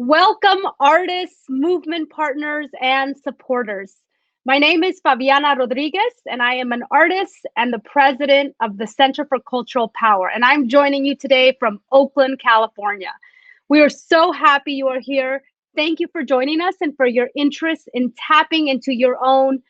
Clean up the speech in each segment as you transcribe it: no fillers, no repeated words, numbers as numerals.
Welcome, artists, movement partners, and supporters. My name is Fabiana Rodriguez, and I am an artist and the president of the Center for Cultural Power. And I'm joining you today from Oakland, California. We are so happy you are here. Thank you for joining us and for your interest in tapping into your own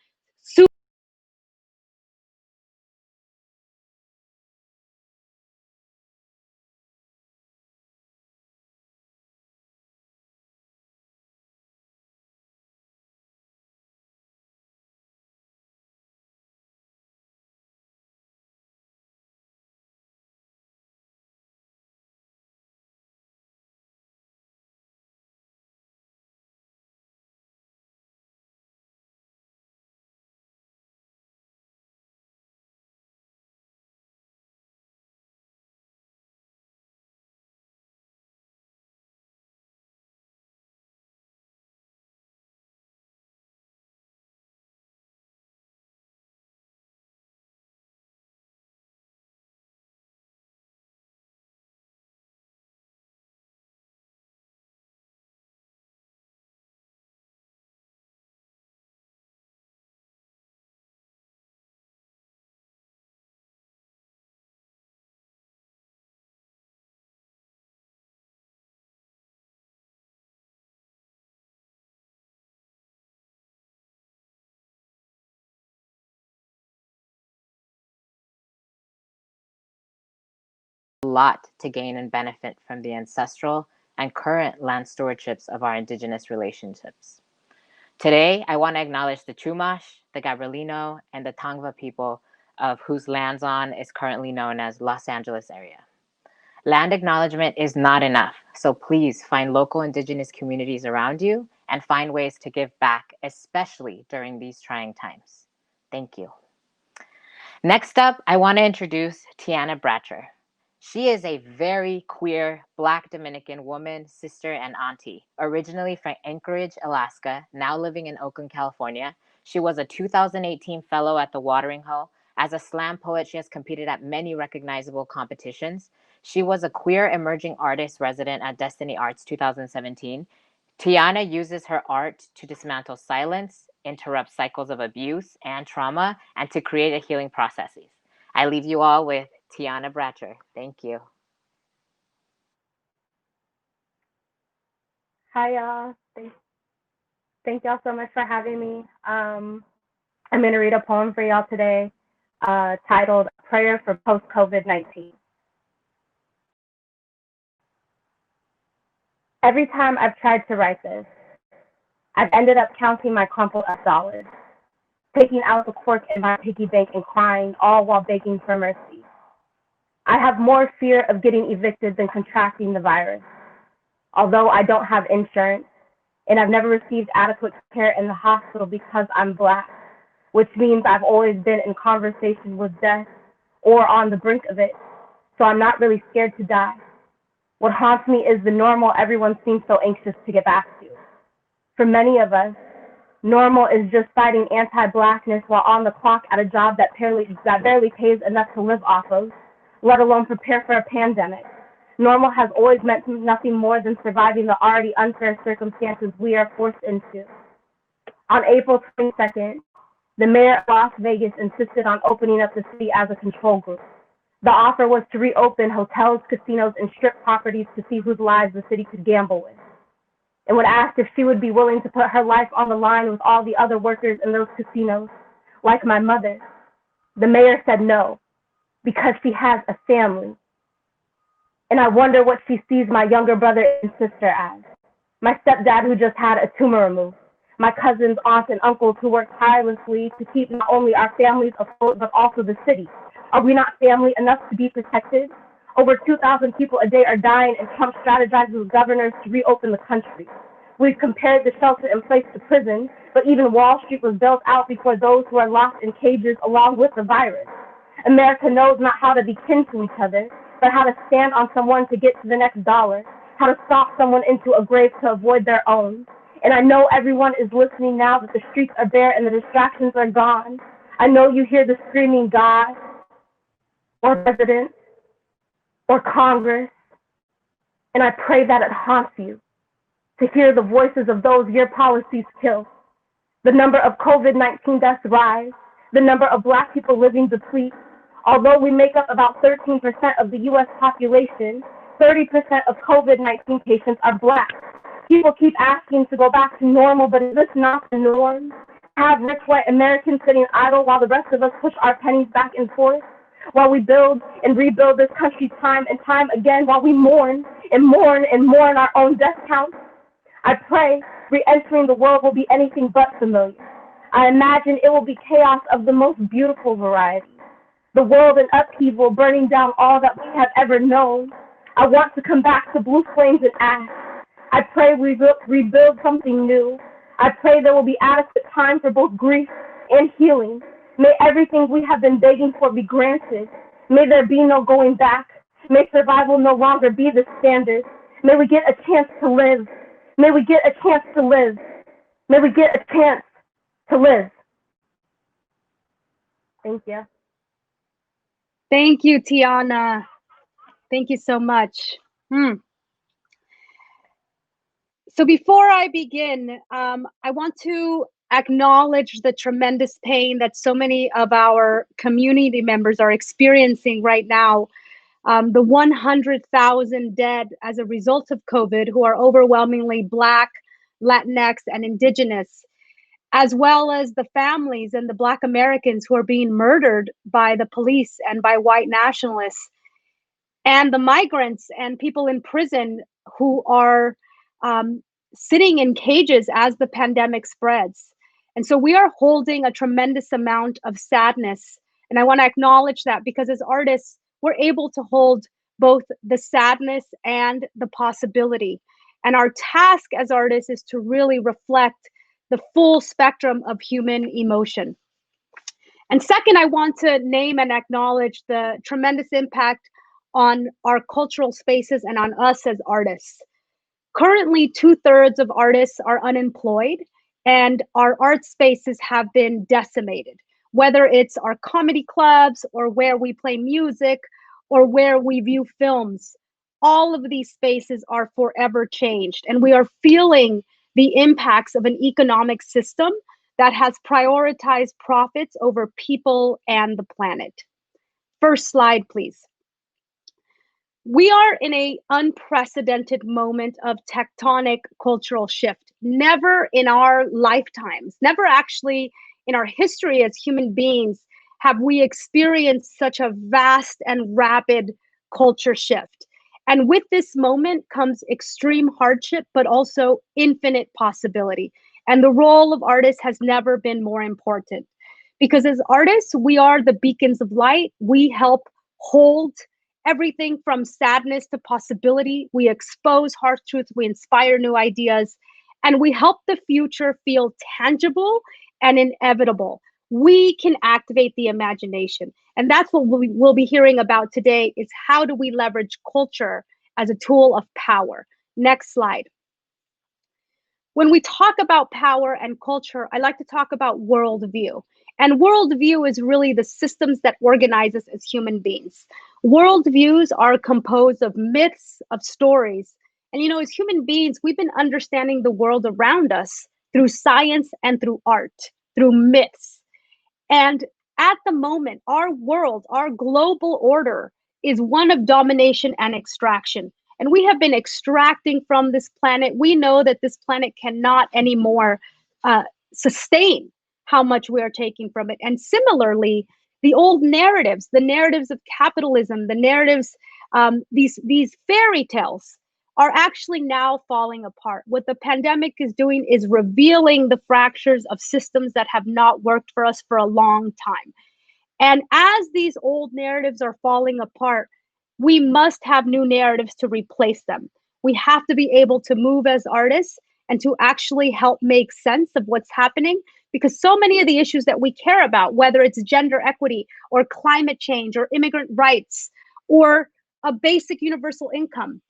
lot to gain and benefit from the ancestral and current land stewardships of our indigenous relationships. Today, I want to acknowledge the Chumash, the Gabrielino, and the Tongva people of whose lands on is currently known as Los Angeles area. Land acknowledgement is not enough, so please find local indigenous communities around you and find ways to give back, especially during these trying times. Thank you. Next up, I want to introduce Tiana Bratcher. She is a very queer Black Dominican woman, sister, and auntie. Originally from Anchorage, Alaska, now living in Oakland, California. She was a 2018 fellow at the Watering Hole. As a slam poet, she has competed at many recognizable competitions. She was a queer emerging artist resident at Destiny Arts 2017. Tiana uses her art to dismantle silence, interrupt cycles of abuse and trauma, and to create a healing processes. I leave you all with Tiana Bratcher. Thank you. Hi, y'all. Thank y'all so much for having me. I'm going to read a poem for y'all today titled Prayer for Post-COVID-19. Every time I've tried to write this, I've ended up counting my crumpled up dollars, taking out the cork in my piggy bank and crying, all while begging for mercy. I have more fear of getting evicted than contracting the virus. Although I don't have insurance, and I've never received adequate care in the hospital because I'm Black, which means I've always been in conversation with death or on the brink of it, so I'm not really scared to die. What haunts me is the normal everyone seems so anxious to get back to. For many of us, normal is just fighting anti-Blackness while on the clock at a job that barely pays enough to live off of, let alone prepare for a pandemic. Normal has always meant nothing more than surviving the already unfair circumstances we are forced into. On April 22nd, the mayor of Las Vegas insisted on opening up the city as a control group. The offer was to reopen hotels, casinos, and strip properties to see whose lives the city could gamble with. And when asked if she would be willing to put her life on the line with all the other workers in those casinos, like my mother, the mayor said no, because she has a family. And I wonder what she sees my younger brother and sister as. My stepdad who just had a tumor removed. My cousins, aunts, and uncles who work tirelessly to keep not only our families afloat, but also the city. Are we not family enough to be protected? Over 2,000 people a day are dying, and Trump strategizes with governors to reopen the country. We've compared the shelter in place to prison, but even Wall Street was built out before those who are locked in cages along with the virus. America knows not how to be kin to each other, but how to stand on someone to get to the next dollar, how to stalk someone into a grave to avoid their own. And I know everyone is listening now that the streets are bare and the distractions are gone. I know you hear the screaming God, or president, or Congress, and I pray that it haunts you to hear the voices of those your policies kill. The number of COVID-19 deaths rise, the number of Black people living deplete. Although we make up about 13% of the US population, 30% of COVID-19 patients are Black. People keep asking to go back to normal, but is this not the norm? Have rich white Americans sitting idle while the rest of us push our pennies back and forth? While we build and rebuild this country time and time again, while we mourn and mourn and mourn our own death counts? I pray re-entering the world will be anything but familiar. I imagine it will be chaos of the most beautiful variety. The world in upheaval, burning down all that we have ever known. I want to come back to blue flames and ash. I pray we rebuild something new. I pray there will be adequate time for both grief and healing. May everything we have been begging for be granted. May there be no going back. May survival no longer be the standard. May we get a chance to live. May we get a chance to live. May we get a chance to live. Thank you. Thank you, Tiana. Thank you so much. So before I begin, I want to acknowledge the tremendous pain that so many of our community members are experiencing right now. The 100,000 dead as a result of COVID, who are overwhelmingly Black, Latinx, and Indigenous, as well as the families and the Black Americans who are being murdered by the police and by white nationalists, and the migrants and people in prison who are sitting in cages as the pandemic spreads. And so we are holding a tremendous amount of sadness. And I want to acknowledge that, because as artists, we're able to hold both the sadness and the possibility. And our task as artists is to really reflect the full spectrum of human emotion. And second, I want to name and acknowledge the tremendous impact on our cultural spaces and on us as artists. Currently, 2/3 of artists are unemployed, and our art spaces have been decimated, whether it's our comedy clubs or where we play music or where we view films. All of these spaces are forever changed, and we are feeling the impacts of an economic system that has prioritized profits over people and the planet. First slide, please. We are in an unprecedented moment of tectonic cultural shift. Never in our lifetimes, never actually in our history as human beings, have we experienced such a vast and rapid culture shift. And with this moment comes extreme hardship, but also infinite possibility. And the role of artists has never been more important. Because as artists, we are the beacons of light. We help hold everything from sadness to possibility. We expose harsh truths, we inspire new ideas, and we help the future feel tangible and inevitable. We can activate the imagination. And that's what we'll be hearing about today, is how do we leverage culture as a tool of power. Next slide. When we talk about power and culture, I like to talk about worldview. And worldview is really the systems that organize us as human beings. Worldviews are composed of myths, of stories. And as human beings, we've been understanding the world around us through science and through art, through myths. And at the moment, our world, our global order is one of domination and extraction. And we have been extracting from this planet. We know that this planet cannot anymore sustain how much we are taking from it. And similarly, the old narratives, the narratives of capitalism, the narratives, these fairy tales are actually now falling apart. What the pandemic is doing is revealing the fractures of systems that have not worked for us for a long time. And as these old narratives are falling apart, we must have new narratives to replace them. We have to be able to move as artists and to actually help make sense of what's happening, because so many of the issues that we care about, whether it's gender equity or climate change or immigrant rights or a basic universal income,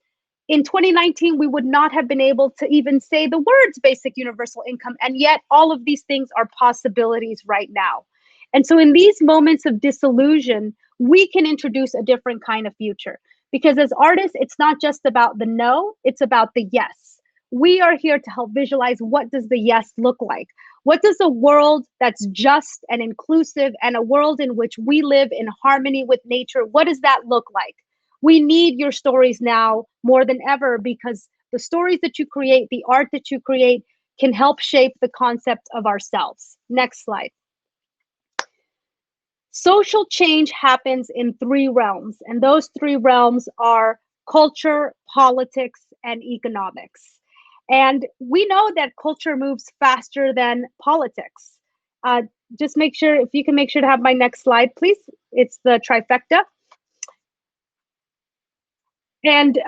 in 2019, we would not have been able to even say the words basic universal income. And yet all of these things are possibilities right now. And so in these moments of disillusion, we can introduce a different kind of future. Because as artists, it's not just about the no, it's about the yes. We are here to help visualize what does the yes look like? What does a world that's just and inclusive and a world in which we live in harmony with nature, what does that look like? We need your stories now more than ever because the stories that you create, the art that you create can help shape the concept of ourselves. Next slide. Social change happens in three realms, and those three realms are culture, politics, and economics. And we know that culture moves faster than politics. Just make sure, if you can make sure to have my next slide, please. It's the trifecta. And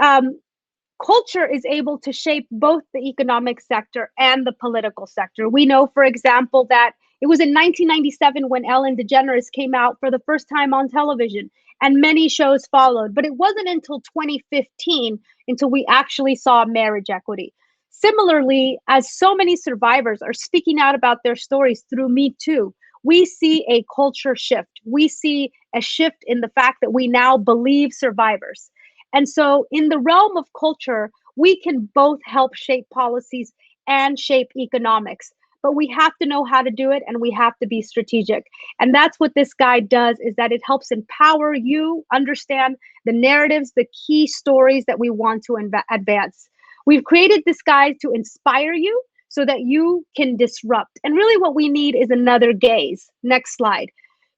culture is able to shape both the economic sector and the political sector. We know, for example, that it was in 1997 when Ellen DeGeneres came out for the first time on television, and many shows followed. But it wasn't until 2015 until we actually saw marriage equity. Similarly, as so many survivors are speaking out about their stories through Me Too, we see a culture shift. We see a shift in the fact that we now believe survivors. And so, in the realm of culture, we can both help shape policies and shape economics. But we have to know how to do it, and we have to be strategic. And that's what this guide does, is that it helps empower you, understand the narratives, the key stories that we want to advance. We've created this guide to inspire you so that you can disrupt. And really what we need is another gaze. Next slide.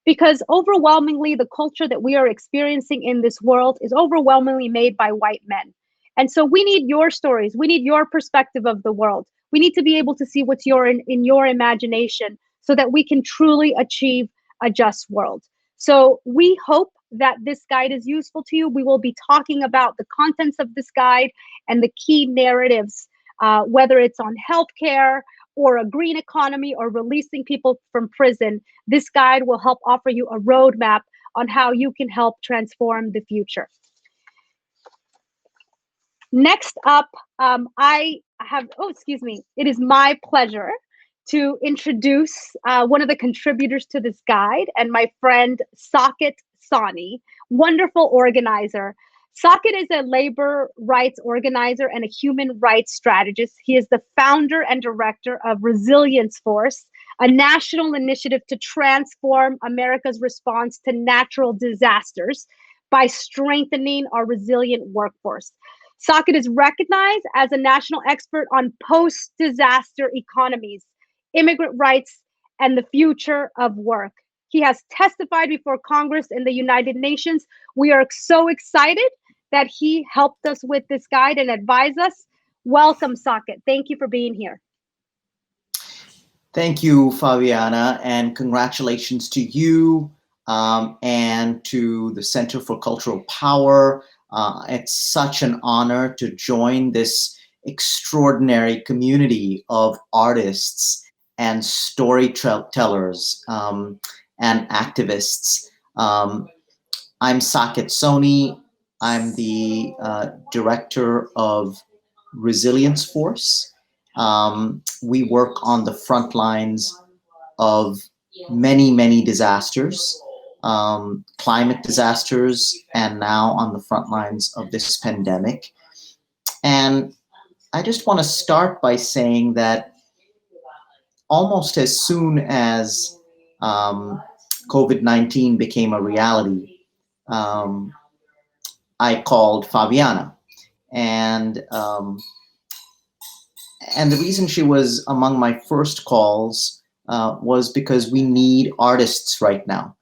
Because overwhelmingly, the culture that we are experiencing in this world is overwhelmingly made by white men. And so we need your stories. We need your perspective of the world. We need to be able to see what's in your imagination so that we can truly achieve a just world. So we hope that this guide is useful to you. We will be talking about the contents of this guide and the key narratives, whether it's on healthcare or a green economy or releasing people from prison. This guide will help offer you a roadmap on how you can help transform the future. Next up, it is my pleasure to introduce one of the contributors to this guide, and my friend Saket Sani, wonderful organizer. Saket is a labor rights organizer and a human rights strategist. He is the founder and director of Resilience Force, a national initiative to transform America's response to natural disasters by strengthening our resilient workforce. Saket is recognized as a national expert on post-disaster economies, immigrant rights, and the future of work. He has testified before Congress and the United Nations. We are so excited that he helped us with this guide and advised us. Welcome, Saket. Thank you for being here. Thank you, Fabiana, and congratulations to you and to the Center for Cultural Power. It's such an honor to join this extraordinary community of artists and storytellers and activists. I'm Saket Soni. I'm the director of Resilience Force. We work on the front lines of many, many disasters, climate disasters, and now on the front lines of this pandemic. And I just want to start by saying that almost as soon as COVID-19 became a reality, I called Fabiana. And the reason she was among my first calls was because we need artists right now.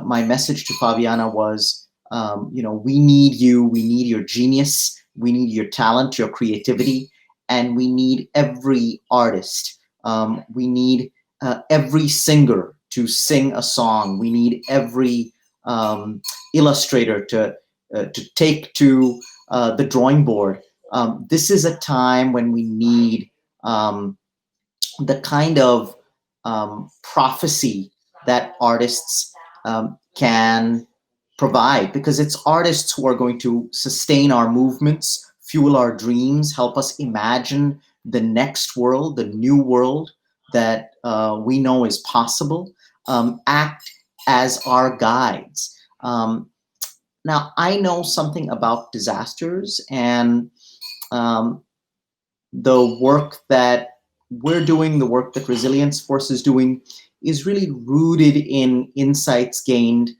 My message to Fabiana was, we need you, we need your genius, we need your talent, your creativity, and we need every artist. We need every singer to sing a song. We need every illustrator to take to the drawing board. This is a time when we need the kind of prophecy that artists can provide, because it's artists who are going to sustain our movements, fuel our dreams, help us imagine the next world, the new world that we know is possible, act as our guides. Now, I know something about disasters, and the work that we're doing, the work that Resilience Force is doing, is really rooted in insights gained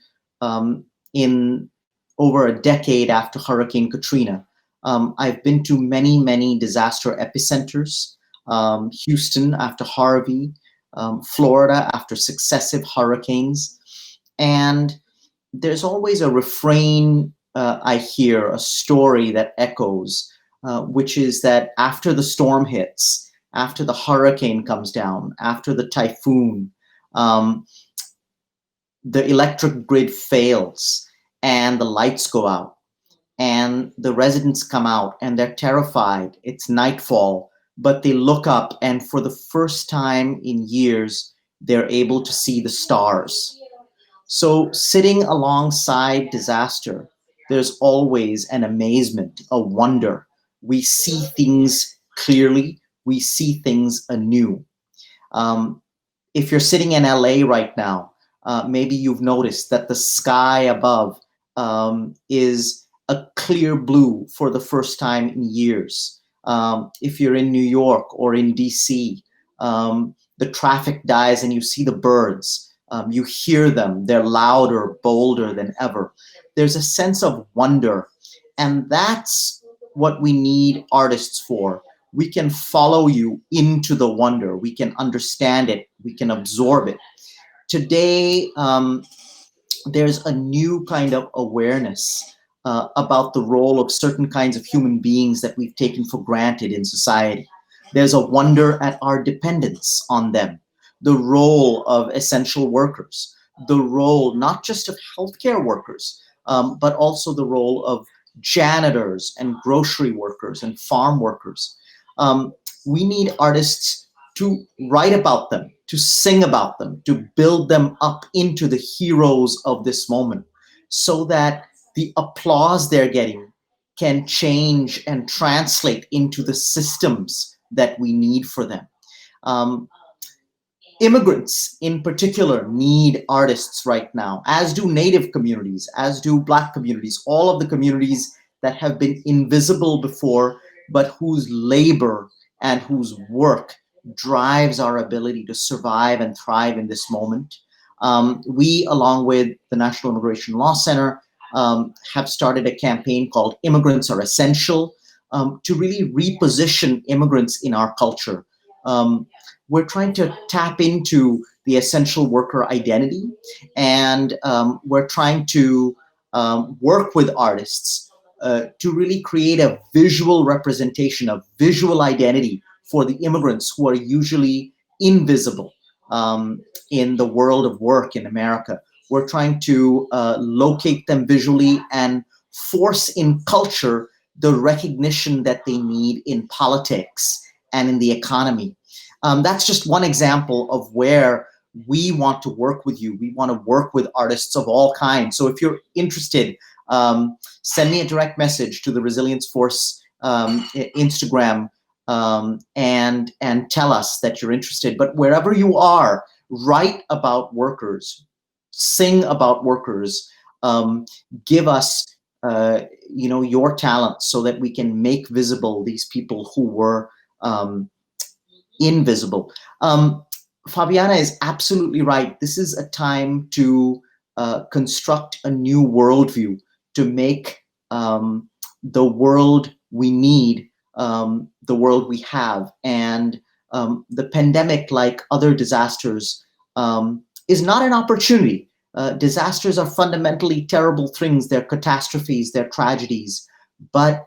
in over a decade after Hurricane Katrina. I've been to many, many disaster epicenters. Houston after Harvey, Florida after successive hurricanes. And there's always a refrain I hear, a story that echoes, which is that after the storm hits, after the hurricane comes down, after the typhoon, um, the electric grid fails and the lights go out and the residents come out and they're terrified. It's nightfall, but they look up and for the first time in years, they're able to see the stars. So sitting alongside disaster, there's always an amazement, a wonder. We see things clearly, we see things anew. Um, if you're sitting in LA right now, maybe you've noticed that the sky above is a clear blue for the first time in years. If you're in New York or in DC, the traffic dies and you see the birds. You hear them, they're louder, bolder than ever. There's a sense of wonder, and that's what we need artists for. We can follow you into the wonder. We can understand it. We can absorb it. Today, there's a new kind of awareness about the role of certain kinds of human beings that we've taken for granted in society. There's a wonder at our dependence on them, the role of essential workers, the role not just of healthcare workers, but also the role of janitors and grocery workers and farm workers. Um, we need artists to write about them, to sing about them, to build them up into the heroes of this moment so that the applause they're getting can change and translate into the systems that we need for them. Um, Immigrants in particular need artists right now, as do Native communities, as do Black communities, all of the communities that have been invisible before, but whose labor and whose work drives our ability to survive and thrive in this moment. We, along with the National Immigration Law Center, have started a campaign called Immigrants Are Essential to really reposition immigrants in our culture. Um, we're trying to tap into the essential worker identity, and we're trying to work with artists to really create a visual representation, a visual identity for the immigrants who are usually invisible in the world of work in America. We're trying to locate them visually and force in culture the recognition that they need in politics and in the economy. That's just one example of where we want to work with you. We want to work with artists of all kinds. So if you're interested, send me a direct message to the Resilience Force Instagram and tell us that you're interested. But wherever you are, write about workers, sing about workers, give us your talent so that we can make visible these people who were invisible. Fabiana is absolutely right. This is a time to construct a new worldview, to make the world we need, the world we have. And the pandemic, like other disasters, is not an opportunity. Disasters are fundamentally terrible things. They're catastrophes, they're tragedies. But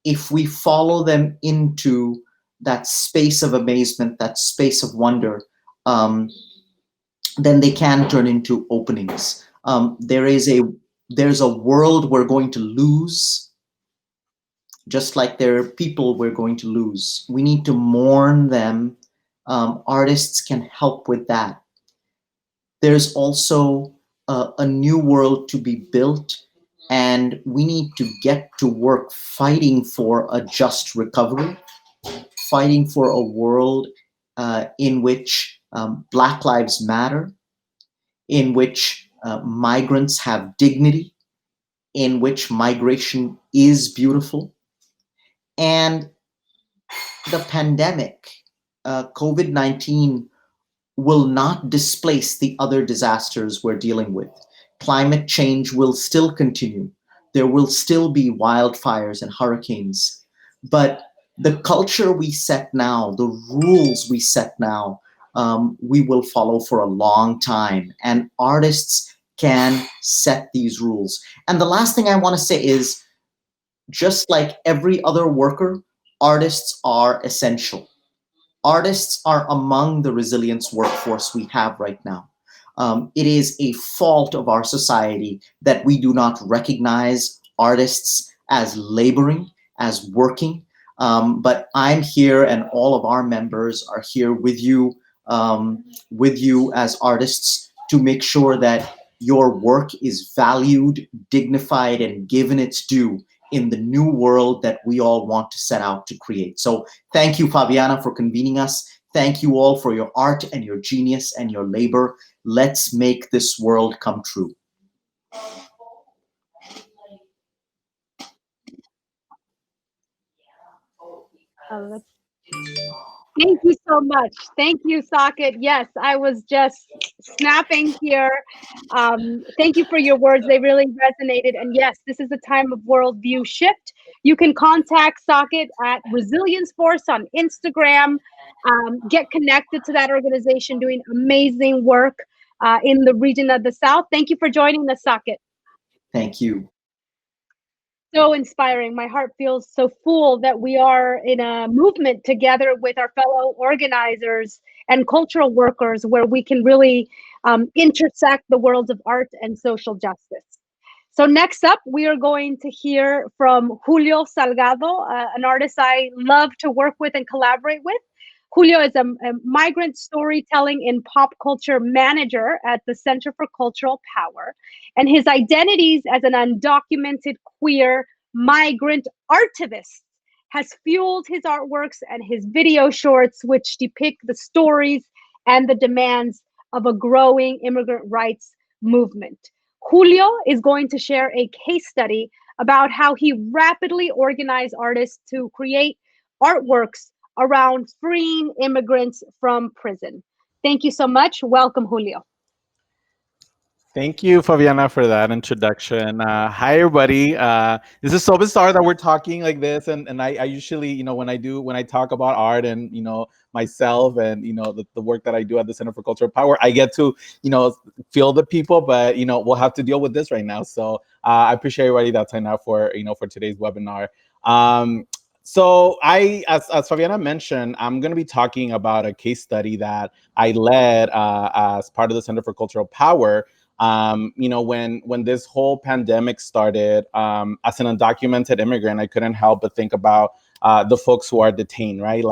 if we follow them into that space of amazement, that space of wonder, then they can turn into openings. There's a world we're going to lose, just like there are people we're going to lose. We need to mourn them. Artists can help with that. There's also a new world to be built, and we need to get to work fighting for a just recovery, fighting for a world in which Black lives matter, in which migrants have dignity, in which migration is beautiful. And the pandemic, COVID-19, will not displace the other disasters we're dealing with. Climate change will still continue. There will still be wildfires and hurricanes. But the culture we set now, the rules we set now, we will follow for a long time. And artists can set these rules. And the last thing I want to say is, just like every other worker, artists are essential. Artists are among the resilience workforce we have right now. It is a fault of our society that we do not recognize artists as laboring, as working. But I'm here, and all of our members are here with you as artists to make sure that your work is valued, dignified, and given its due in the new world that we all want to set out to create. So thank you, Fabiana, for convening us. Thank you all for your art and your genius and your labor. Let's make this world come true. Thank you so much. Thank you, Socket. Yes, I was just snapping here. Thank you for your words. They really resonated. And yes, this is a time of worldview shift. You can contact Socket at Resilience Force on Instagram. Get connected to that organization doing amazing work in the region of the South. Thank you for joining us, Socket. Thank you. So inspiring. My heart feels so full that we are in a movement together with our fellow organizers and cultural workers where we can really intersect the worlds of art and social justice. So next up, we are going to hear from Julio Salgado, an artist I love to work with and collaborate with. Julio is a migrant storytelling and pop culture manager at the Center for Cultural Power. And his identities as an undocumented queer migrant artivist has fueled his artworks and his video shorts, which depict the stories and the demands of a growing immigrant rights movement. Julio is going to share a case study about how he rapidly organized artists to create artworks around freeing immigrants from prison. Thank you so much. Welcome, Julio. Thank you, Fabiana, for that introduction. Hi, everybody. This is so bizarre that we're talking like this, and I usually, when I talk about art and myself and the work that I do at the Center for Cultural Power, I get to feel the people, but we'll have to deal with this right now. So I appreciate everybody that signed up for for today's webinar. So as Fabiana mentioned, I'm going to be talking about a case study that I led as part of the Center for Cultural Power. When this whole pandemic started, as an undocumented immigrant, I couldn't help but think about the folks who are detained, right?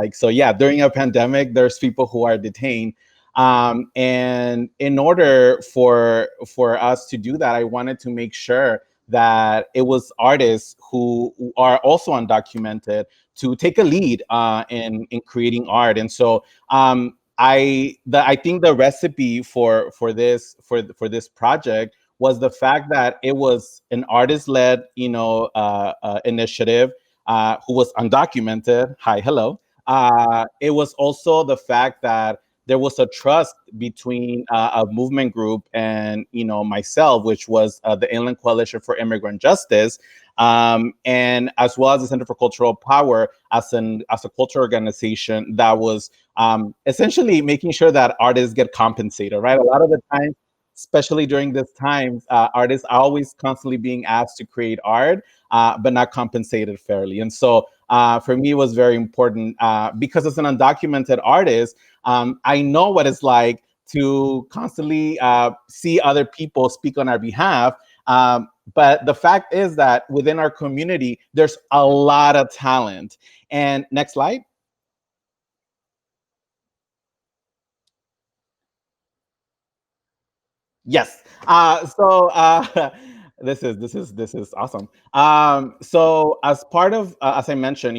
During a pandemic, there's people who are detained. And in order for us to do that, I wanted to make sure that it was artists who are also undocumented to take a lead in creating art. And so I think the recipe for this project was the fact that it was an artist-led initiative who was undocumented. Hi, hello. It was also the fact that there was a trust between a movement group and myself, which was the Inland Coalition for Immigrant Justice, and as well as the Center for Cultural Power as a culture organization that was essentially making sure that artists get compensated. Right, a lot of the time, especially during this time, artists are always constantly being asked to create art, but not compensated fairly. And so for me, it was very important because as an undocumented artist, I know what it's like to constantly see other people speak on our behalf. But the fact is that within our community, there's a lot of talent. And next slide. Yes. This is awesome. So as part of, as I mentioned,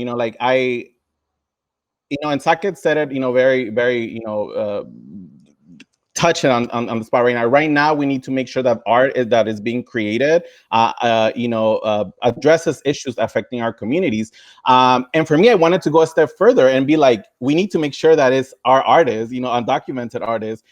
and Saket said it, very, very, touch it on the spot right now. Right now, we need to make sure that that is being created, addresses issues affecting our communities. And for me, I wanted to go a step further and be like, we need to make sure that it's our artists, undocumented artists,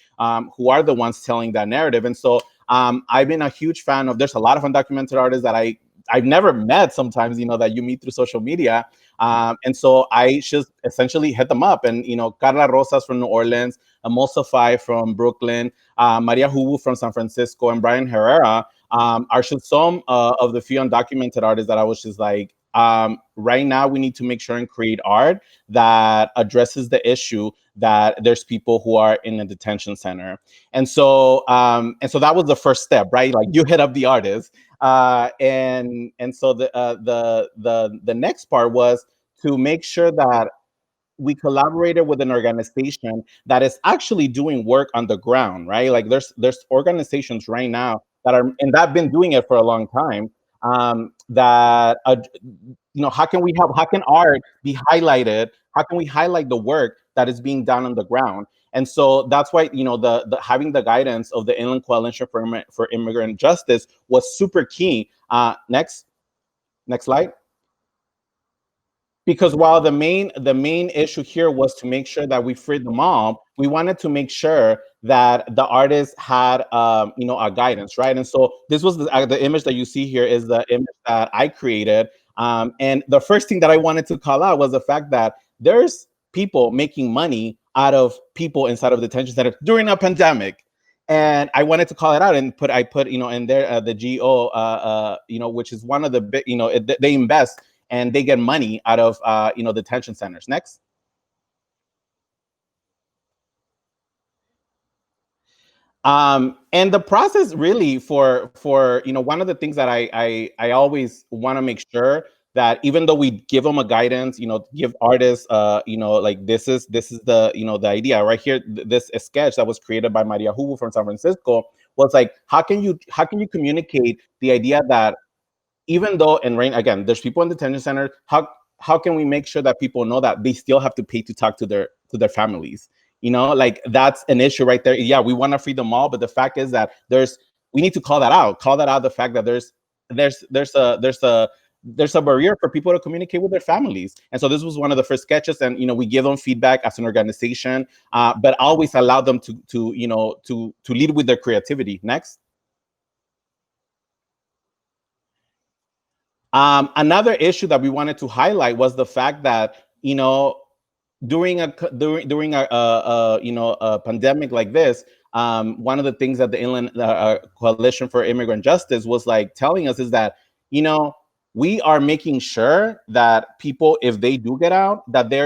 who are the ones telling that narrative. And so I've been a huge fan of. There's a lot of undocumented artists that I've never met. Sometimes that you meet through social media. And so I just essentially hit them up. And, Carla Rosas from New Orleans, Emulsify from Brooklyn, Maria Hubu from San Francisco, and Brian Herrera are just some of the few undocumented artists that I was just like, right now we need to make sure and create art that addresses the issue that there's people who are in a detention center. And so that was the first step, right? Like, you hit up the artist. And so the next part was to make sure that we collaborated with an organization that is actually doing work on the ground, right? Like, there's organizations right now that are, and that have been doing it for a long time. That how can we help? How can art be highlighted? How can we highlight the work that is being done on the ground? And so that's why the having the guidance of the Inland Coalition for Immigrant Justice was super key. Next slide. Because while the main issue here was to make sure that we freed the mob, we wanted to make sure that the artists had a guidance, right? And so this was the image that you see here is the image that I created. And the first thing that I wanted to call out was the fact that there's people making money out of people inside of detention centers during a pandemic. And I wanted to call it out and I put in there the GO, which is one of the big, they invest and they get money out of detention centers. Next. And the process really for one of the things that I always want to make sure that even though we give them a guidance, give artists, like this is the the idea right here. This sketch that was created by Maria Hubu from San Francisco was like, how can you communicate the idea that even though, and right, again, there's people in detention center, how can we make sure that people know that they still have to pay to talk to their families? Like, that's an issue right there. Yeah, we want to free them all, but the fact is that we need to call that out. The fact that there's a barrier for people to communicate with their families. And so this was one of the first sketches, and we give them feedback as an organization, but always allow them to lead with their creativity. Next. Another issue that we wanted to highlight was the fact that during a pandemic like this, one of the things that the Inland Coalition for Immigrant Justice was like telling us is that we are making sure that people, if they do get out, that they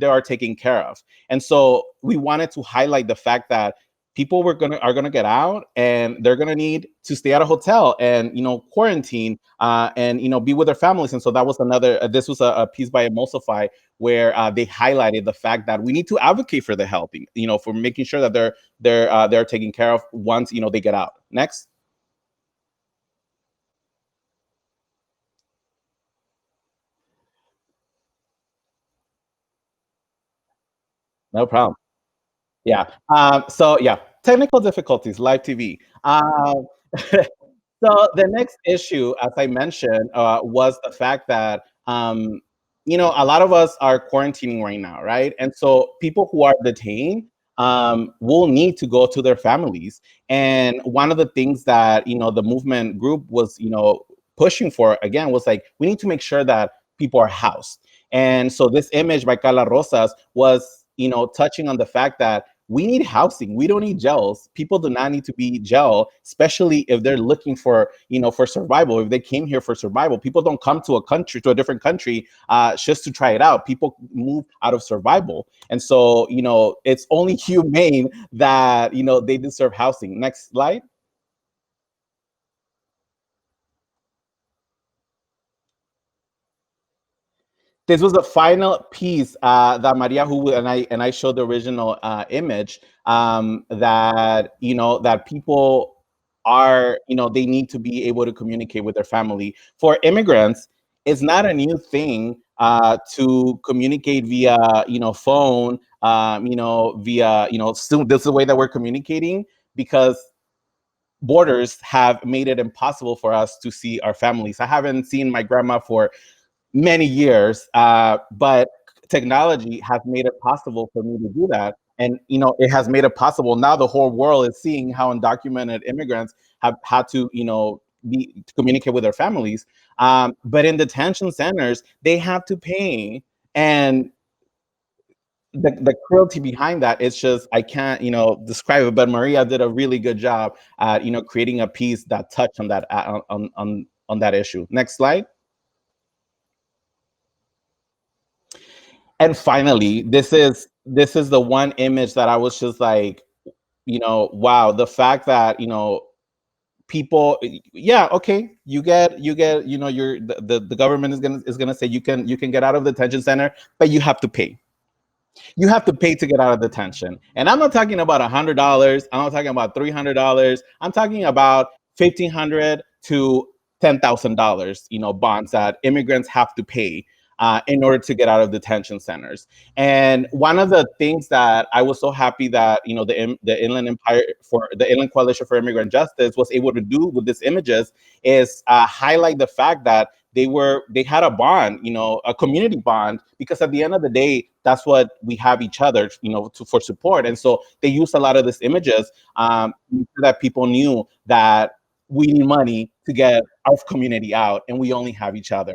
are taken care of. And so we wanted to highlight the fact that people are gonna get out, and they're gonna need to stay at a hotel and quarantine and be with their families. And so that was another. This was a piece by Emulsify where they highlighted the fact that we need to advocate for the health, for making sure that they're taken care of once they get out. Next. No problem. Yeah. So yeah, technical difficulties, live TV. So the next issue, as I mentioned, was the fact that a lot of us are quarantining right now, right? And so people who are detained will need to go to their families. And one of the things that the movement group was pushing for again was like, we need to make sure that people are housed. And so this image by Carla Rosas was touching on the fact that we need housing. We don't need jails. People do not need to be jail, especially if they're looking for survival. If they came here for survival, people don't come to a different country just to try it out. People move out of survival. And so, it's only humane that, they deserve housing. Next slide. This was the final piece that Maria Hubu and I showed the original image that that people are they need to be able to communicate with their family. For immigrants, it's not a new thing to communicate via phone via, soon this is the way that we're communicating, because borders have made it impossible for us to see our families. I haven't seen my grandma for many years, but technology has made it possible for me to do that. And, it has made it possible. Now the whole world is seeing how undocumented immigrants have had to, to communicate with their families. But in detention centers, they have to pay. And the cruelty behind that, it's just, I can't, describe it, but Maria did a really good job at, creating a piece that touched on that, on that issue. Next slide. And finally, this is the one image that I was just like, wow, the fact that, people, yeah, okay, you get, the government is gonna say you can get out of the detention center, but you have to pay. You have to pay to get out of detention. And I'm not talking about $100. I'm not talking about $300. I'm talking about $1,500 to $10,000, bonds that immigrants have to pay in order to get out of detention centers. And one of the things that I was so happy that, the Inland Coalition for Immigrant Justice was able to do with these images is highlight the fact that they had a bond, a community bond, because at the end of the day, that's what we have each other, for support. And so they used a lot of these images so that people knew that we need money to get our community out, and we only have each other,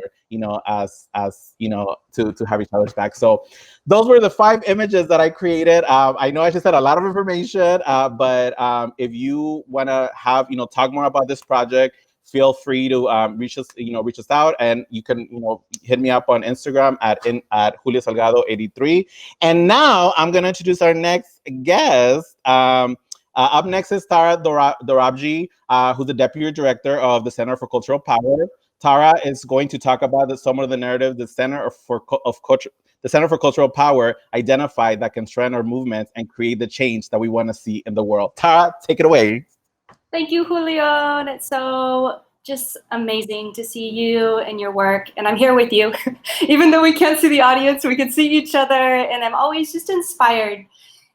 as to have each other's back. So those were the 5 images that I created. I know I just said a lot of information, but if you want to have, talk more about this project, feel free to reach us out, and you can, hit me up on Instagram at Julio Salgado 83. And now I'm gonna introduce our next guest. Up next is Tara Dorabji, who's the Deputy Director of the Center for Cultural Power. Tara is going to talk about some of the narratives the Center for Cultural Power identified that can strengthen our movements and create the change that we want to see in the world. Tara, take it away. Thank you, Julio. And it's so just amazing to see you and your work. And I'm here with you. Even though we can't see the audience, we can see each other. And I'm always just inspired,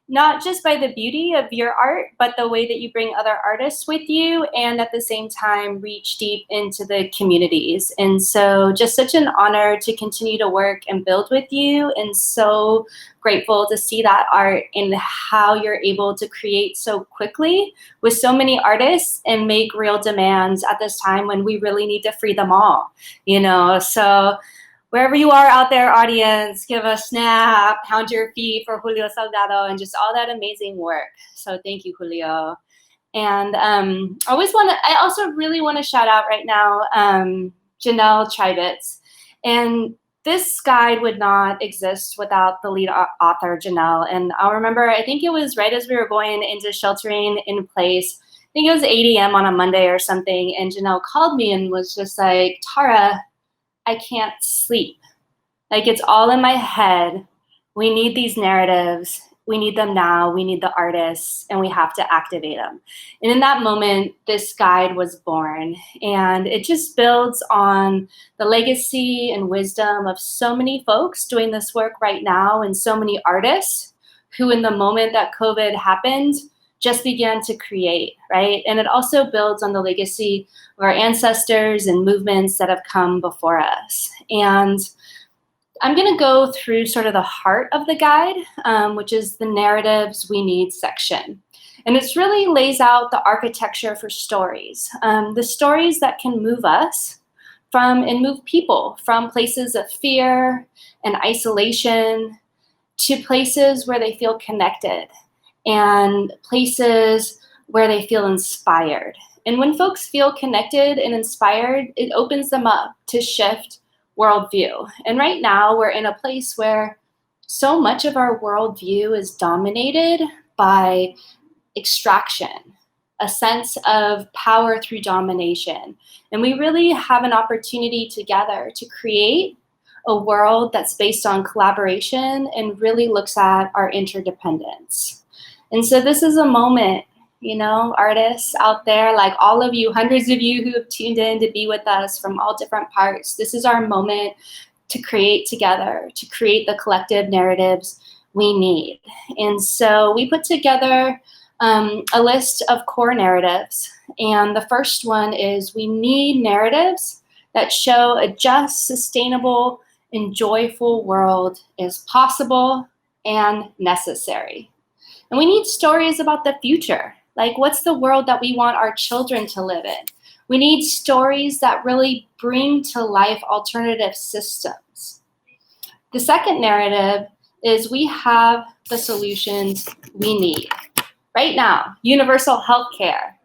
not just by the beauty of your art, but the way that you bring other artists with you, and at the same time reach deep into the communities. And so just such an honor to continue to work and build with you, and so grateful to see that art and how you're able to create so quickly with so many artists and make real demands at this time when we really need to free them all, so wherever you are out there, audience, give a snap, pound your feet for Julio Salgado and just all that amazing work. So thank you, Julio. And I also really want to shout out right now, Janelle Tribitz. And this guide would not exist without the lead author, Janelle. And I'll remember, I think it was right as we were going into sheltering in place, I think it was 8 a.m. on a Monday or something. And Janelle called me and was just like, Tara, I can't sleep. Like, it's all in my head. We need these narratives. We need them now. We need the artists, and we have to activate them. And in that moment, this guide was born. And it just builds on the legacy and wisdom of so many folks doing this work right now, and so many artists who, in the moment that COVID happened, just began to create, right? And it also builds on the legacy of our ancestors and movements that have come before us. And I'm gonna go through sort of the heart of the guide, which is the narratives we need section. And it really lays out the architecture for stories, the stories that can move us and move people from places of fear and isolation to places where they feel connected, and places where they feel inspired. And when folks feel connected and inspired, it opens them up to shift worldview. And right now we're in a place where so much of our worldview is dominated by extraction, a sense of power through domination. And we really have an opportunity together to create a world that's based on collaboration and really looks at our interdependence. And so this is a moment, artists out there, like all of you, hundreds of you who have tuned in to be with us from all different parts. This is our moment to create together, to create the collective narratives we need. And so we put together a list of core narratives. And the first one is we need narratives that show a just, sustainable, and joyful world is possible and necessary. And we need stories about the future. Like, what's the world that we want our children to live in? We need stories that really bring to life alternative systems. The second narrative is we have the solutions we need. Right now, universal health care,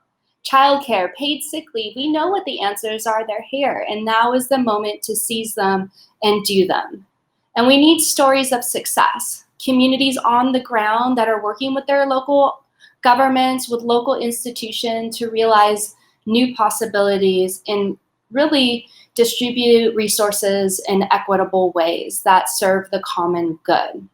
childcare, paid sick leave, we know what the answers are, they're here. And now is the moment to seize them and do them. And we need stories of success, communities on the ground that are working with their local governments, with local institutions to realize new possibilities and really distribute resources in equitable ways that serve the common good.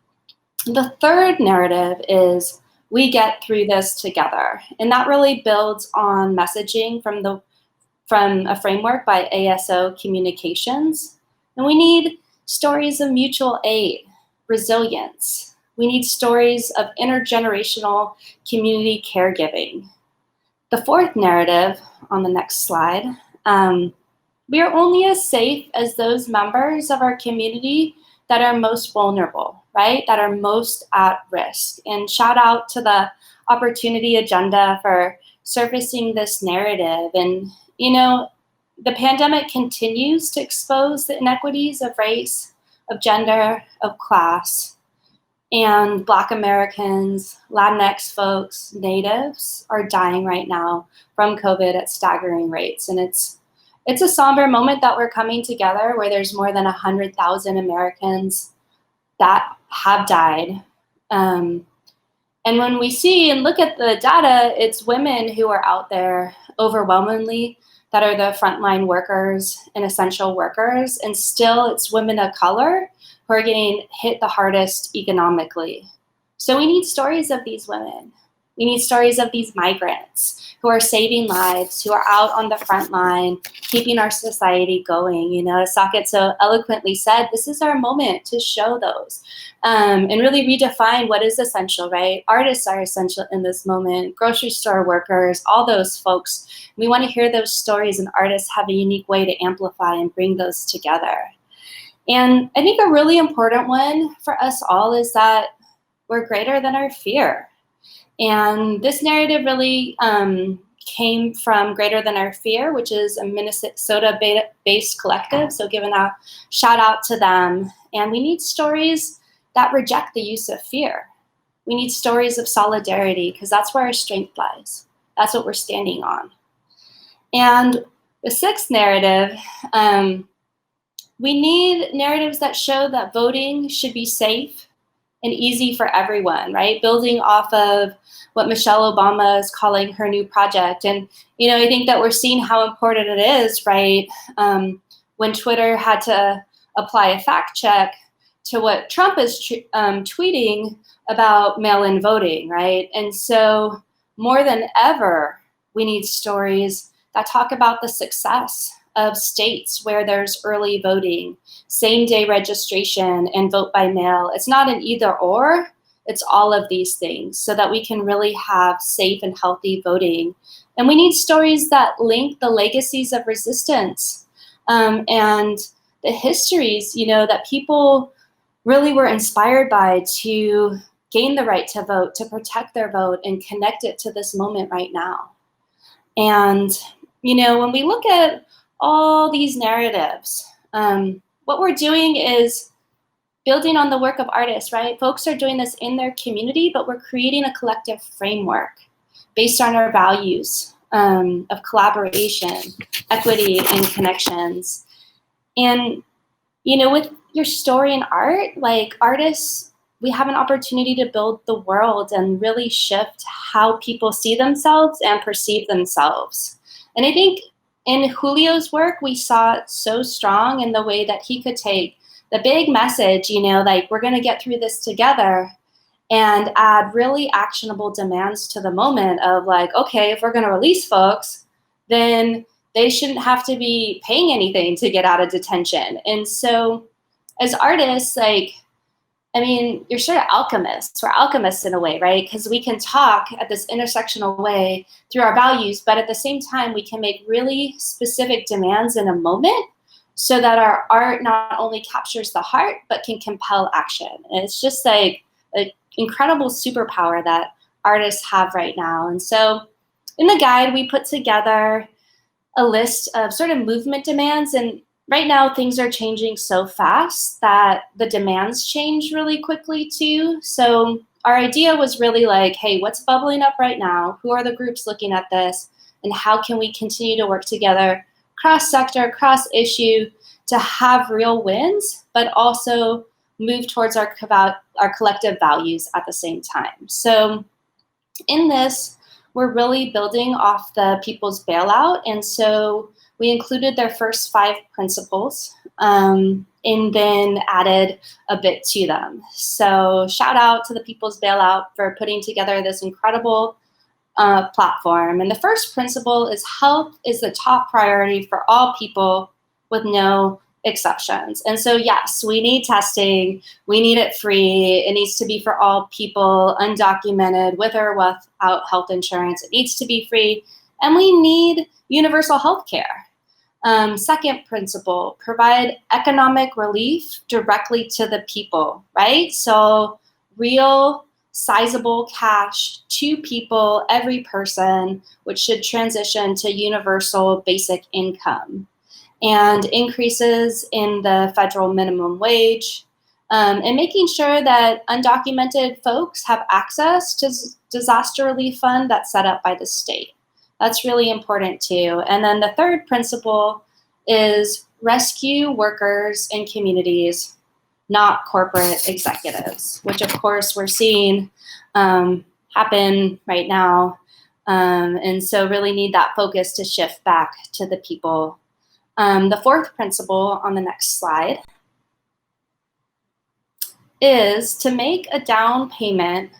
The third narrative is we get through this together. And that really builds on messaging from a framework by ASO Communications. And we need stories of mutual aid, resilience. We need stories of intergenerational community caregiving. The fourth narrative on the next slide, we are only as safe as those members of our community that are most vulnerable, right? That are most at risk. And shout out to the Opportunity Agenda for surfacing this narrative. And, you know, the pandemic continues to expose the inequities of race, of gender, of class. And Black Americans, Latinx folks, Natives are dying right now from COVID at staggering rates. And it's a somber moment that we're coming together where there's more than 100,000 Americans that have died. And when we see and look at the data, it's women who are out there overwhelmingly that are the frontline workers and essential workers. And still it's women of color who are getting hit the hardest economically. So we need stories of these women. We need stories of these migrants who are saving lives, who are out on the front line, keeping our society going. You know, as Saket so eloquently said, this is our moment to show those and really redefine what is essential, right? Artists are essential in this moment, grocery store workers, all those folks. We want to hear those stories, and artists have a unique way to amplify and bring those together. And I think a really important one for us all is that we're greater than our fear. And this narrative really came from Greater Than Our Fear, which is a Minnesota-based collective. So giving a shout out to them. And we need stories that reject the use of fear. We need stories of solidarity, because that's where our strength lies. That's what we're standing on. And the sixth narrative, we need narratives that show that voting should be safe and easy for everyone, right? Building off of what Michelle Obama is calling her new project. And, you know, I think that we're seeing how important it is, right? When Twitter had to apply a fact check to what Trump is tweeting about mail-in voting, right? And so more than ever, we need stories that talk about the success of states where there's early voting, same-day registration, and vote by mail. It's not an either or, it's all of these things so that we can really have safe and healthy voting. And we need stories that link the legacies of resistance and the histories, you know, that people really were inspired by to gain the right to vote, to protect their vote, and connect it to this moment right now. And, you know, when we look at all these narratives, what we're doing is building on the work of artists, right? Folks are doing this in their community, but we're creating a collective framework based on our values of collaboration, equity, and connections. And, you know, with your story and art, like artists, we have an opportunity to build the world and really shift how people see themselves and perceive themselves. And I think in Julio's work, we saw it so strong in the way that he could take the big message, you know, like we're going to get through this together, and add really actionable demands to the moment of like, okay, if we're going to release folks, then they shouldn't have to be paying anything to get out of detention. And so as artists, like, I mean, you're sort of alchemists. We're alchemists in a way, right? Because we can talk at this intersectional way through our values, but at the same time, we can make really specific demands in a moment so that our art not only captures the heart, but can compel action. And it's just like an incredible superpower that artists have right now. And so in the guide, we put together a list of sort of movement demands. And right now, things are changing so fast that the demands change really quickly too. So our idea was really like, hey, what's bubbling up right now? Who are the groups looking at this? And how can we continue to work together cross-sector, cross-issue to have real wins, but also move towards our collective values at the same time. So in this, we're really building off the People's Bailout. And so we included their first 5 principles and then added a bit to them. So shout out to the People's Bailout for putting together this incredible platform. And the first principle is health is the top priority for all people with no exceptions. And so yes, we need testing, we need it free, it needs to be for all people, undocumented, with or without health insurance, it needs to be free, and we need universal health care. Second principle, provide economic relief directly to the people, right? So real sizable cash to people, every person, which should transition to universal basic income, and increases in the federal minimum wage, and making sure that undocumented folks have access to disaster relief fund that's set up by the state. That's really important too. And then the third principle is rescue workers and communities, not corporate executives, which of course we're seeing happen right now. And so really need that focus to shift back to the people. The fourth principle on the next slide is to make a down payment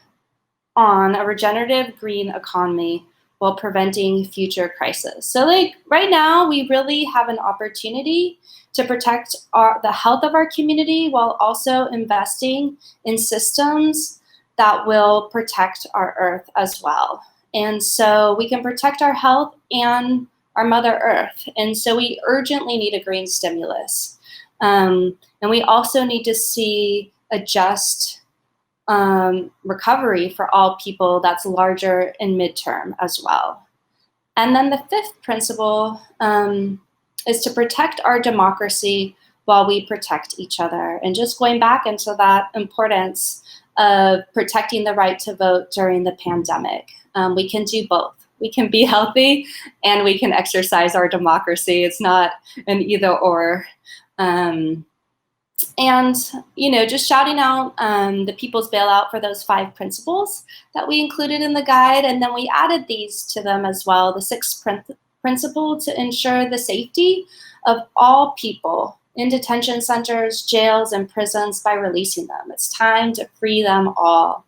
on a regenerative green economy while preventing future crises. So like right now, we really have an opportunity to protect the health of our community while also investing in systems that will protect our earth as well. And so we can protect our health and our Mother Earth. And so we urgently need a green stimulus. And we also need to see a just recovery for all people that's larger in midterm as well. And then the fifth principle is to protect our democracy while we protect each other. And just going back into that importance of protecting the right to vote during the pandemic. We can do both. We can be healthy and we can exercise our democracy. It's not an either or. And, you know, just shouting out the People's Bailout for those 5 principles that we included in the guide. And then we added these to them as well. The 6th principle to ensure the safety of all people in detention centers, jails, and prisons by releasing them. It's time to free them all.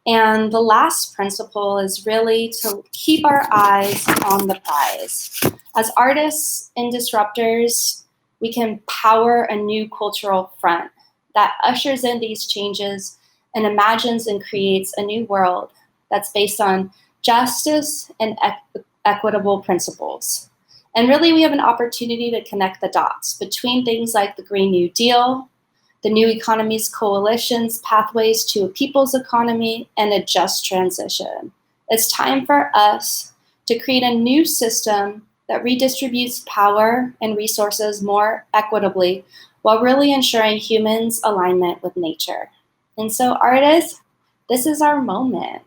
And the last principle is really to keep our eyes on the prize. As artists and disruptors, we can power a new cultural front that ushers in these changes and imagines and creates a new world that's based on justice and equitable principles. And really, we have an opportunity to connect the dots between things like the Green New Deal, the New Economies Coalition's pathways to a people's economy, and a just transition. It's time for us to create a new system that redistributes power and resources more equitably while really ensuring humans' alignment with nature. And so artists, this is our moment.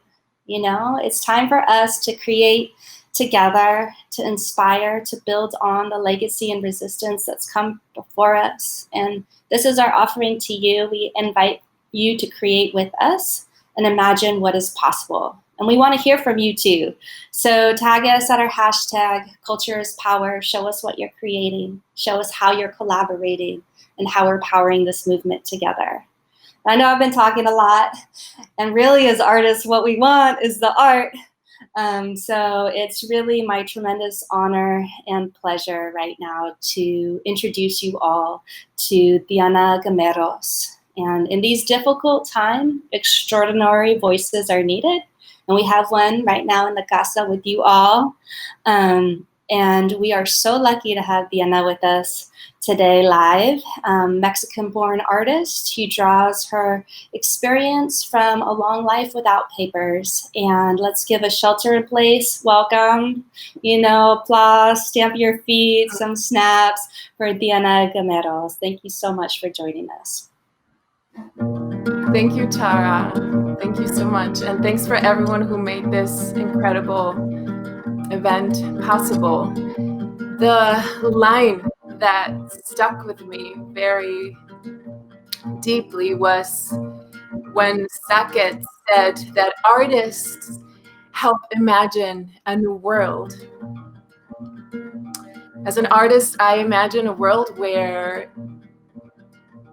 You know, it's time for us to create together, to inspire, to build on the legacy and resistance that's come before us. And this is our offering to you. We invite you to create with us and imagine what is possible. And we want to hear from you too. So tag us at our hashtag, Culture is Power. Show us what you're creating. Show us how you're collaborating and how we're powering this movement together. I know I've been talking a lot, and really as artists, what we want is the art. So it's really my tremendous honor and pleasure right now to introduce you all to Diana Gameros. And in these difficult times, extraordinary voices are needed. And we have one right now in the casa with you all. And we are so lucky to have Diana with us today live. Mexican-born artist who draws her experience from a long life without papers. And let's give a shelter-in-place welcome, applause, stamp your feet, some snaps for Diana Gameros. Thank you so much for joining us. Thank you, Tara. Thank you so much. And thanks for everyone who made this incredible event possible. The line that stuck with me very deeply was when Sackett said that artists help imagine a new world. As an artist, I imagine a world where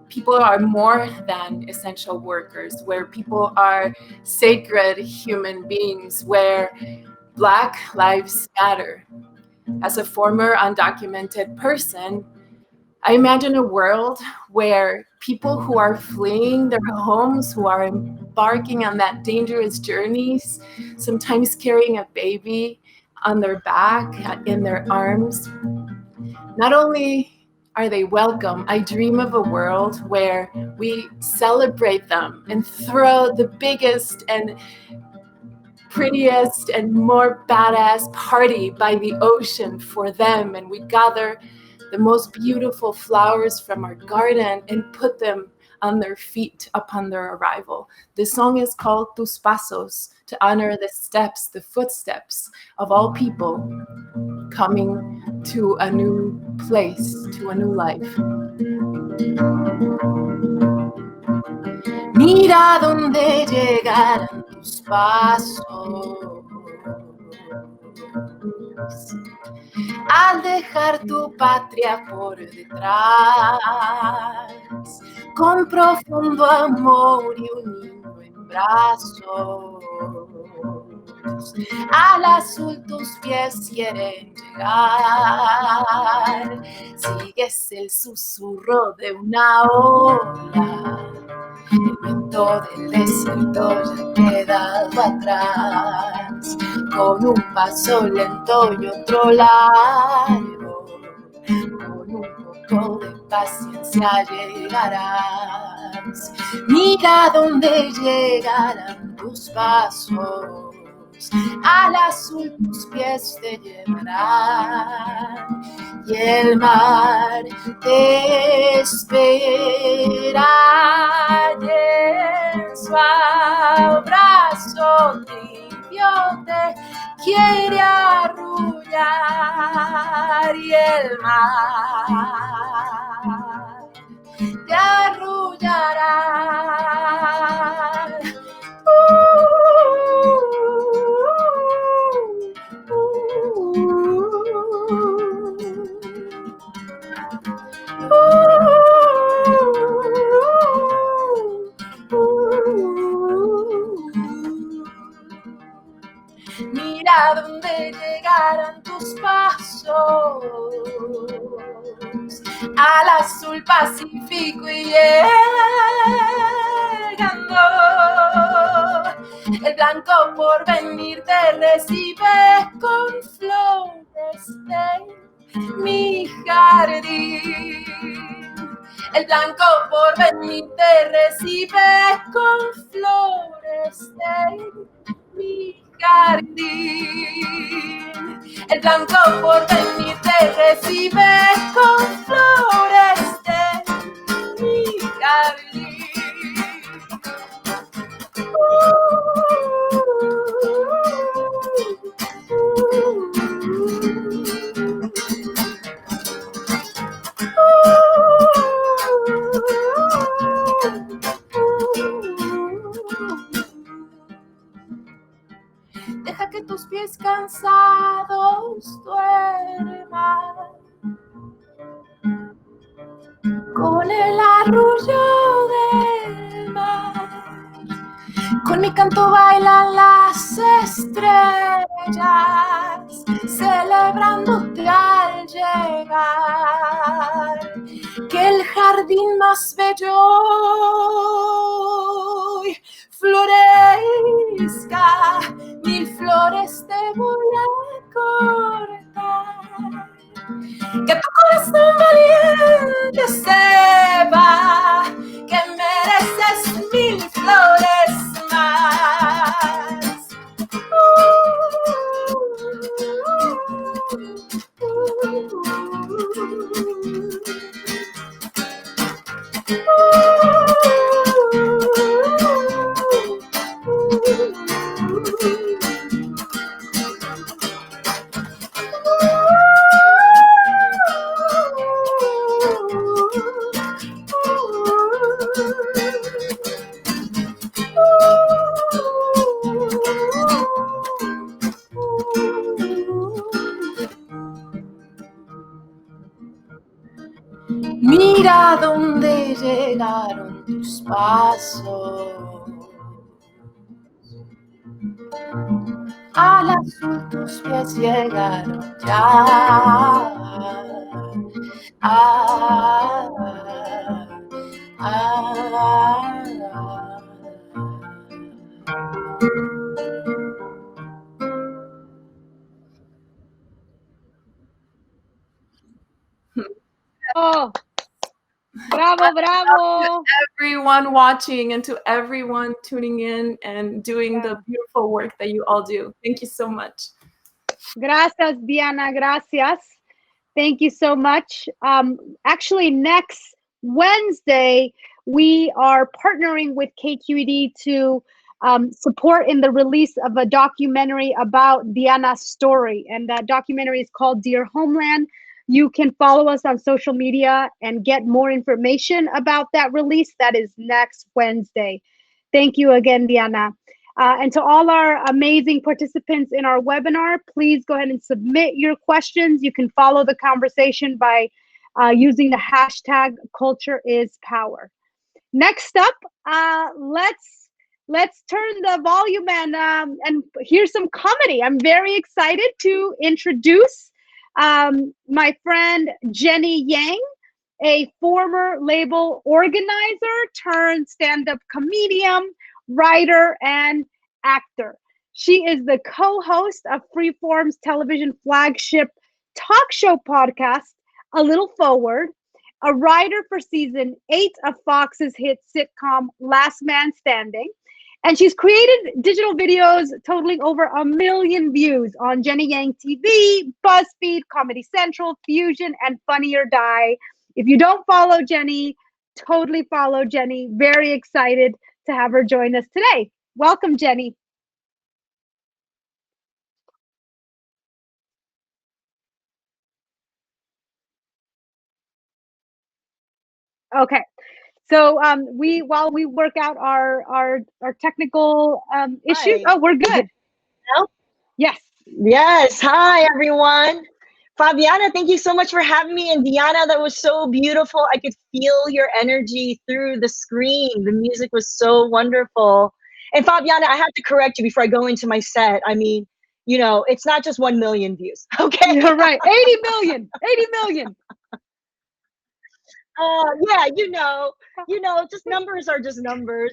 people are more than essential workers, where people are sacred human beings, where Black lives matter. As a former undocumented person, I imagine a world where people who are fleeing their homes, who are embarking on that dangerous journeys, sometimes carrying a baby on their back, in their arms, not only are they welcome, I dream of a world where we celebrate them and throw the biggest and prettiest and more badass party by the ocean for them, and we gather the most beautiful flowers from our garden and put them on their feet upon their arrival. The song is called Tus Pasos, to honor the steps, the footsteps of all people coming to a new place, to a new life. Mira dónde llegarán tus pasos al dejar tu patria por detrás, con profundo amor y un niño en brazos. Al azul tus pies quieren llegar, sigues el susurro de una ola. El viento del desierto ya ha quedado atrás, con un paso lento y otro largo, con un poco de paciencia llegarás. Mira dónde llegarán tus pasos, al azul tus pies te llevarán, y el mar te espera, y en su abrazo tibio te quiere arrullar, y el mar te arrullará. Mira dónde llegarán tus pasos, al azul Pacífico y llegando, el blanco porvenir te recibe con flores de mi jardín. El blanco porvenir te recibe con flores de mi jardín. El blanco porvenir te recibe con flores de mi jardín. Deja que tus pies cansados duerman con el arrullo del mar. Con mi canto bailan las estrellas, celebrándote al llegar. Que el jardín jardín más bello hoy florezca, mil flores te voy a cortar. Que tu corazón valiente sepa que mereces mil flores más. Mira dónde llegaron tus pasos. Al azul tus pies llegaron ya. Oh, bravo, bravo. Everyone watching and to everyone tuning in and doing the beautiful work that you all do. Thank you so much. Gracias, Diana. Gracias. Thank you so much. Actually, next Wednesday, we are partnering with KQED to support in the release of a documentary about Diana's story. And that documentary is called Dear Homeland. You can follow us on social media and get more information about that release. That is next Wednesday. Thank you again, Diana. And to all our amazing participants in our webinar, please go ahead and submit your questions. You can follow the conversation by using the hashtag #CultureIsPower. Next up, let's turn the volume and hear some comedy. I'm very excited to introduce my friend Jenny Yang, a former label organizer turned stand-up comedian, writer, and actor. She is the co-host of Freeform's television flagship talk show podcast, A Little Forward, a writer for season 8 of Fox's hit sitcom Last Man Standing, and she's created digital videos totaling over 1 million views on Jenny Yang TV, BuzzFeed, Comedy Central, Fusion, and Funny or Die. If you don't follow Jenny, totally follow Jenny. Very excited to have her join us today. Welcome, Jenny. Okay. So while we work out our technical issues. Hi. Oh, we're good. Hello? Yes. Yes. Hi, everyone. Fabiana, thank you so much for having me. And Diana, that was so beautiful. I could feel your energy through the screen. The music was so wonderful. And Fabiana, I have to correct you before I go into my set. I mean, you know, it's not just 1 million views. Okay. You're right. 80 million. 80 million. Yeah, just numbers are just numbers,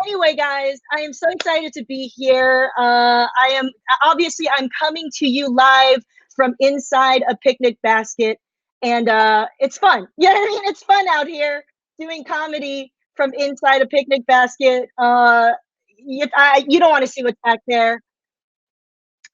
Anyway, guys, I am so excited to be here. I'm coming to you live from inside a picnic basket, and it's fun. You know what I mean? It's fun out here doing comedy from inside a picnic basket. You don't want to see what's back there.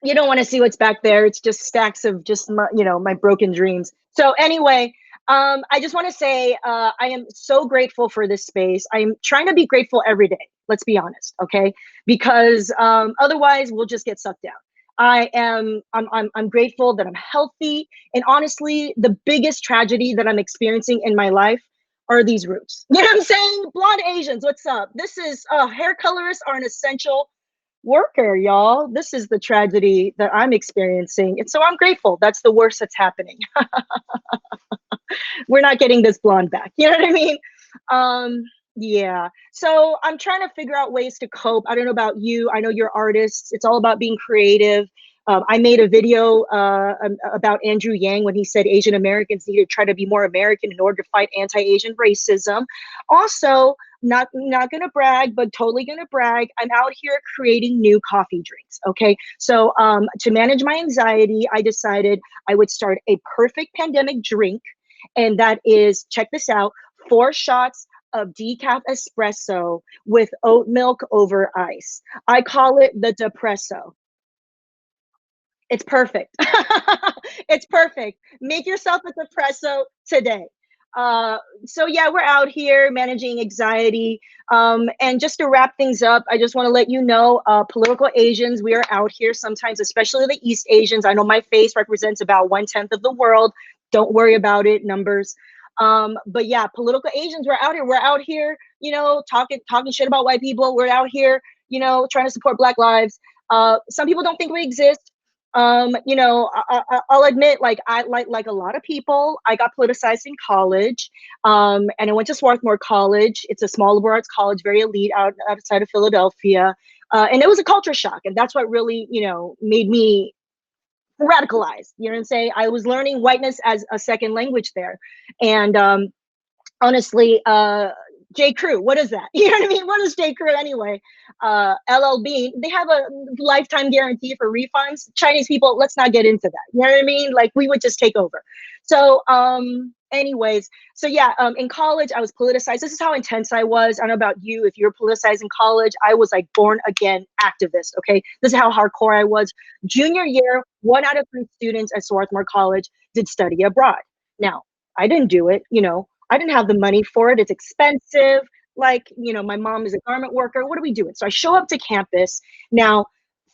You don't want to see what's back there. It's just stacks of just my broken dreams. So anyway, I just want to say I am so grateful for this space. I'm trying to be grateful every day. Let's be honest, okay? Because otherwise we'll just get sucked down. I'm grateful that I'm healthy, and honestly, the biggest tragedy that I'm experiencing in my life are these roots. You know what I'm saying? Blonde Asians, what's up? This is hair colorists are an essential worker, y'all. This is the tragedy that I'm experiencing, and so I'm grateful. That's the worst that's happening. We're not getting this blonde back. You know what I mean? Yeah. So I'm trying to figure out ways to cope. I don't know about you. I know you're artists. It's all about being creative. I made a video about Andrew Yang when he said Asian Americans need to try to be more American in order to fight anti-Asian racism. Also, not gonna brag, but totally gonna brag, I'm out here creating new coffee drinks. Okay, so to manage my anxiety, I decided I would start a perfect pandemic drink, and that is, check this out, 4 shots of decaf espresso with oat milk over ice. I call it the Depresso. It's perfect. It's perfect. Make yourself a Depresso today. So yeah, we're out here managing anxiety. And just to wrap things up, I just want to let you know, political Asians, we are out here sometimes, especially the East Asians. I know my face represents about 1/10 of the world. Don't worry about it, numbers. But yeah, political Asians, we're out here. We're out here, you know, talking shit about white people. We're out here, you know, trying to support Black lives. Some people don't think we exist. You know, I'll admit, like a lot of people, I got politicized in college, and I went to Swarthmore College. It's a small liberal arts college, very elite, outside of Philadelphia, and it was a culture shock, and that's what really, you know, made me radicalized. You know what I'm saying? I was learning whiteness as a second language there, and honestly, J. Crew, what is that? You know what I mean? What is J. Crew anyway? LL Bean, they have a lifetime guarantee for refunds. Chinese people, let's not get into that. You know what I mean? Like, we would just take over. So, anyways, so yeah, in college, I was politicized. This is how intense I was. I don't know about you. If you're politicized in college, I was like born again activist. Okay, this is how hardcore I was. Junior year, 1 out of 3 students at Swarthmore College did study abroad. Now, I didn't do it. You know, I didn't have the money for it. It's expensive. Like, you know, my mom is a garment worker. What are we doing? So I show up to campus. Now,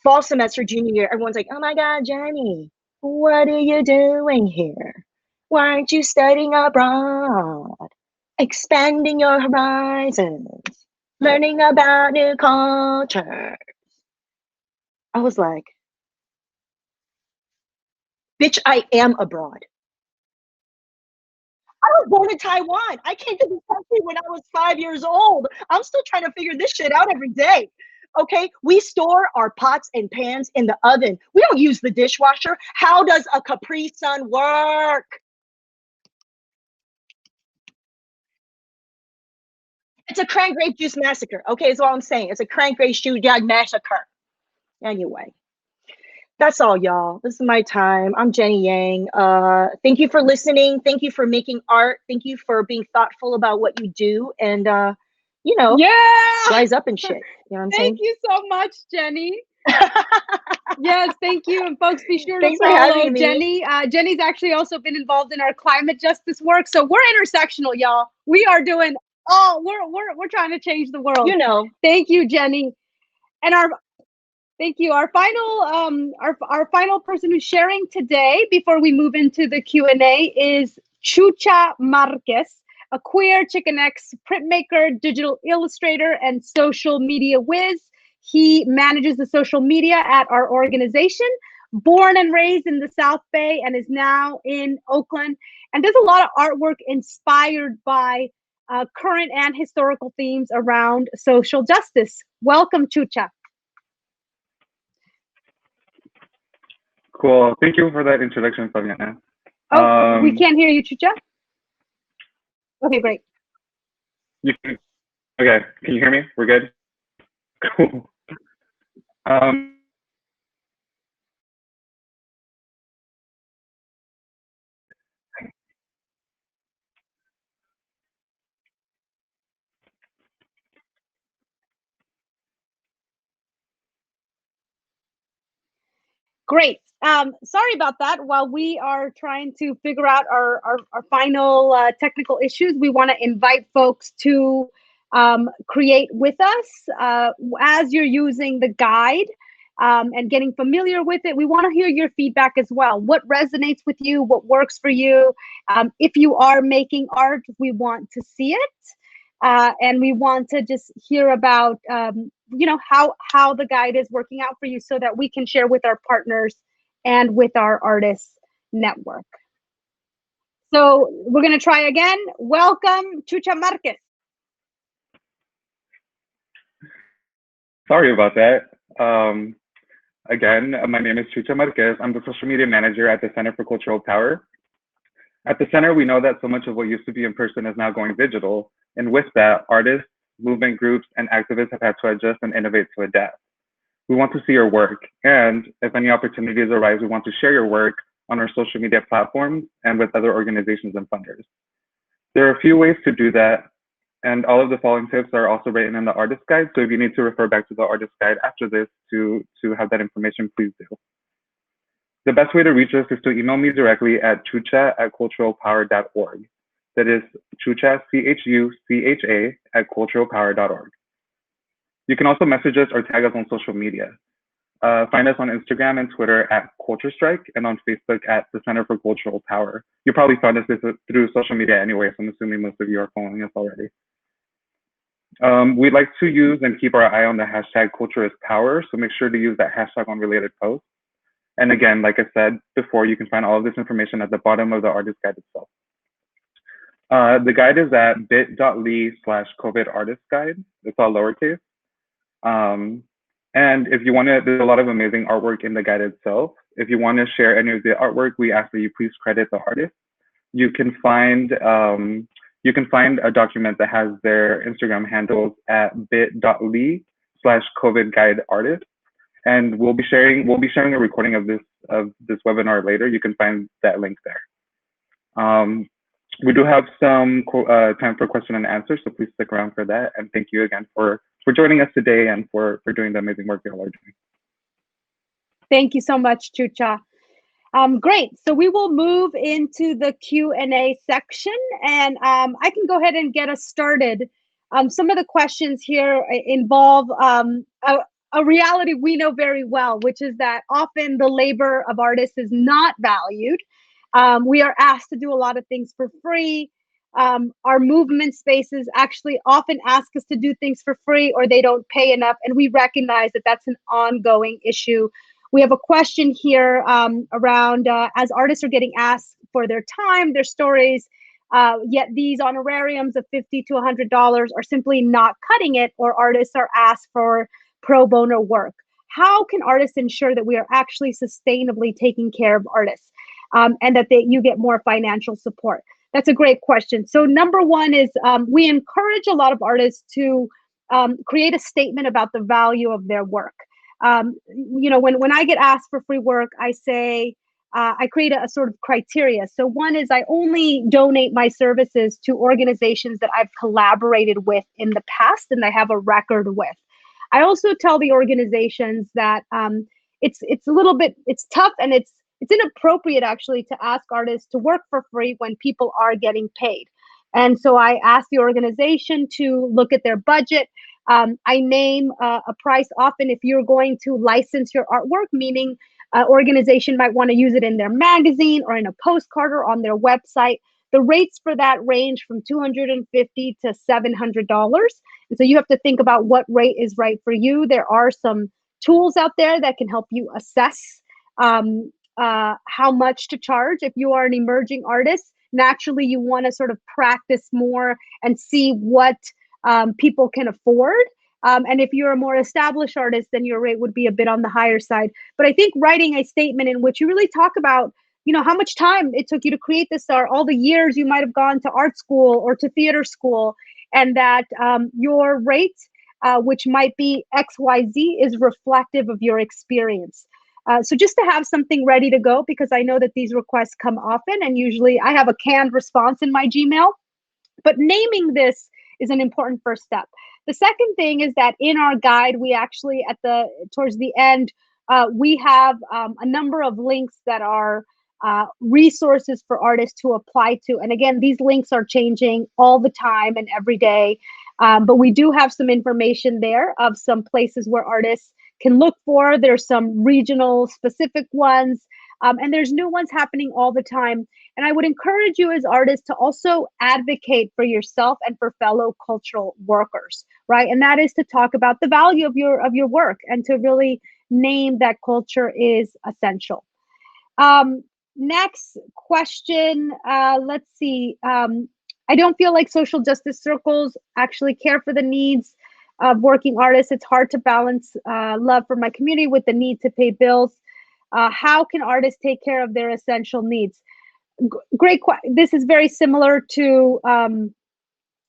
fall semester, junior year, everyone's like, oh my God, Jenny, what are you doing here? Why aren't you studying abroad? Expanding your horizons, learning about new cultures. I was like, bitch, I am abroad. I was born in Taiwan. I came to this country when I was 5 years old. I'm still trying to figure this shit out every day. Okay, we store our pots and pans in the oven. We don't use the dishwasher. How does a Capri Sun work? It's a crank grape juice massacre. Okay, is all I'm saying. It's a crank grape juice massacre. Anyway, that's all, y'all. This is my time. I'm Jenny Yang. Thank you for listening. Thank you for making art. Thank you for being thoughtful about what you do, and you know, Yeah, rise up and shit. You know what I'm saying? thank you so much, Jenny. Yes, thank you. And folks, be sure Thanks to for follow having me. Jenny. Jenny's actually also been involved in our climate justice work. So we're intersectional, y'all. We are doing we're trying to change the world. You know. Thank you, Jenny. And thank you. Our final our final person who's sharing today before we move into the Q&A is Chucha Marquez, a queer Chicanx printmaker, digital illustrator, and social media whiz. He manages the social media at our organization, born and raised in the South Bay, and is now in Oakland, and does a lot of artwork inspired by current and historical themes around social justice. Welcome, Chucha. Cool. Thank you for that introduction, Fabiana. Oh, we can't hear you, Chucha. Okay, great. Okay, can you hear me? We're good? Cool. Great. Sorry about that. While we are trying to figure out our final technical issues, we want to invite folks to create with us as you're using the guide and getting familiar with it. We want to hear your feedback as well. What resonates with you? What works for you? If you are making art, we want to see it. And we want to just hear about you know, how the guide is working out for you so that we can share with our partners and with our artists network. So we're going to try again. Welcome, Chucha Marquez. Sorry about that. Again, my name is Chucha Marquez. I'm the social media manager at the Center for Cultural Power. At the center, we know that so much of what used to be in person is now going digital. And with that, artists, movement groups, and activists have had to adjust and innovate to adapt. We want to see your work. And if any opportunities arise, we want to share your work on our social media platforms and with other organizations and funders. There are a few ways to do that. And all of the following tips are also written in the artist guide. So if you need to refer back to the artist guide after this to have that information, please do. The best way to reach us is to email me directly at chucha@culturalpower.org. That is chucha, CHUCHA, @culturalpower.org. You can also message us or tag us on social media. Find us on Instagram and Twitter at Culture Strike and on Facebook at the Center for Cultural Power. You probably found us through social media anyway, so I'm assuming most of you are following us already. We'd like to use and keep our eye on the hashtag Culture is Power, so make sure to use that hashtag on related posts. And again, like I said before, you can find all of this information at the bottom of the artist guide itself. The guide is at bit.ly/COVID artist guide. It's all lowercase. And if you want to, there's a lot of amazing artwork in the guide itself. If you want to share any of the artwork, we ask that you please credit the artist. You can find a document that has their Instagram handles at bit.ly/COVID guide artist. And we'll be sharing a recording of this webinar later. You can find that link there. We do have some time for question and answer, so please stick around for that. And thank you again for joining us today and for doing the amazing work you all are doing. Thank you so much, Chucha. Great. So we will move into the Q&A section, and I can go ahead and get us started. Some of the questions here involve a reality we know very well, which is that often the labor of artists is not valued. We are asked to do a lot of things for free. Our movement spaces actually often ask us to do things for free, or they don't pay enough, and we recognize that that's an ongoing issue. We have a question here around as artists are getting asked for their time, their stories, yet these honorariums of $50 to $100 are simply not cutting it, or artists are asked for pro bono work. How can artists ensure that we are actually sustainably taking care of artists and that you get more financial support? That's a great question. So number one is we encourage a lot of artists to create a statement about the value of their work. When I get asked for free work, I say, I create a sort of criteria. So one is I only donate my services to organizations that I've collaborated with in the past and I have a record with. I also tell the organizations that it's tough and it's inappropriate actually to ask artists to work for free when people are getting paid. And so I ask the organization to look at their budget. I name a price often if you're going to license your artwork, meaning an organization might want to use it in their magazine or in a postcard or on their website. The rates for that range from $250 to $700. And so you have to think about what rate is right for you. There are some tools out there that can help you assess how much to charge. If you are an emerging artist, naturally you want to sort of practice more and see what people can afford. And if you're a more established artist, then your rate would be a bit on the higher side. But I think writing a statement in which you really talk about, how much time it took you to create this art, all the years you might have gone to art school or to theater school, and that your rate, which might be XYZ, is reflective of your experience. So just to have something ready to go, because I know that these requests come often, and usually I have a canned response in my Gmail, but naming this is an important first step. The second thing is that in our guide, we actually towards the end, we have a number of links that are resources for artists to apply to. And again, these links are changing all the time and every day. But we do have some information there of some places where artists can look for. There's some regional specific ones, and there's new ones happening all the time. And I would encourage you as artists to also advocate for yourself and for fellow cultural workers, right? And that is to talk about the value of your work and to really name that culture is essential. Next question, let's see. I don't feel like social justice circles actually care for the needs of working artists. It's hard to balance love for my community with the need to pay bills. How can artists take care of their essential needs? This is very similar to,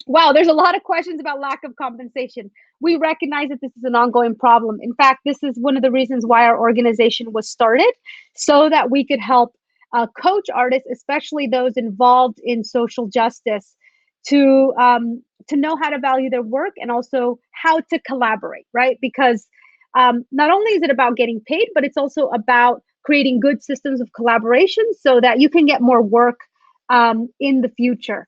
wow, there's a lot of questions about lack of compensation. We recognize that this is an ongoing problem. In fact, this is one of the reasons why our organization was started, so that we could help coach artists, especially those involved in social justice, to know how to value their work and also how to collaborate, right? Because not only is it about getting paid, but it's also about creating good systems of collaboration so that you can get more work in the future.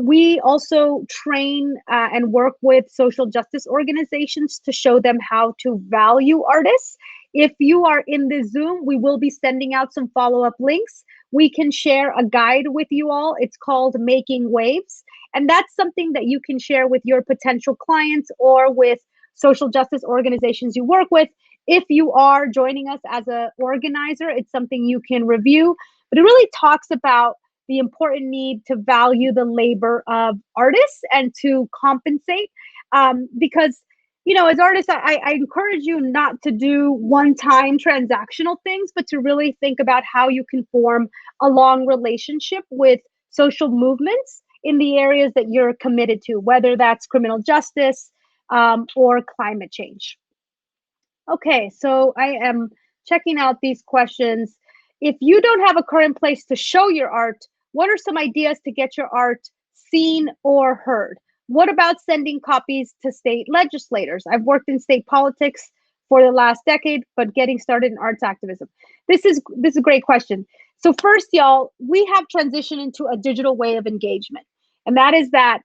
We also train and work with social justice organizations to show them how to value artists. If you are in the Zoom, we will be sending out some follow-up links. We can share a guide with you all. It's called Making Waves. And that's something that you can share with your potential clients or with social justice organizations you work with. If you are joining us as an organizer, it's something you can review. But it really talks about the important need to value the labor of artists and to compensate. Because, you know, as artists, I encourage you not to do one-time transactional things, but to really think about how you can form a long relationship with social movements in the areas that you're committed to, whether that's criminal justice or climate change. Okay, so I am checking out these questions. If you don't have a current place to show your art, what are some ideas to get your art seen or heard? What about sending copies to state legislators? I've worked in state politics for the last decade, but getting started in arts activism. This is a great question. So first, y'all, we have transitioned into a digital way of engagement. And that is that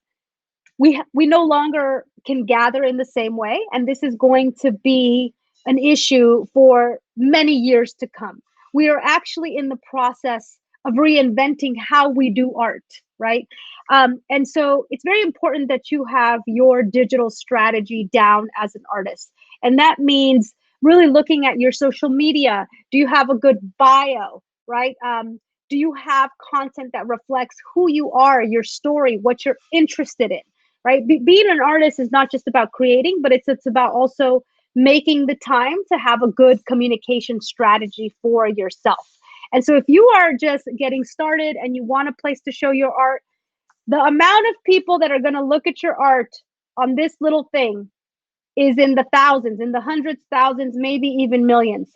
we no longer can gather in the same way. And this is going to be an issue for many years to come. We are actually in the process of reinventing how we do art, right? And so it's very important that you have your digital strategy down as an artist. And that means really looking at your social media. Do you have a good bio, right? Do you have content that reflects who you are, your story, what you're interested in, right? Being an artist is not just about creating, but it's about also making the time to have a good communication strategy for yourself. And so if you are just getting started and you want a place to show your art, the amount of people that are going to look at your art on this little thing is in the thousands, in the hundreds, thousands, maybe even millions.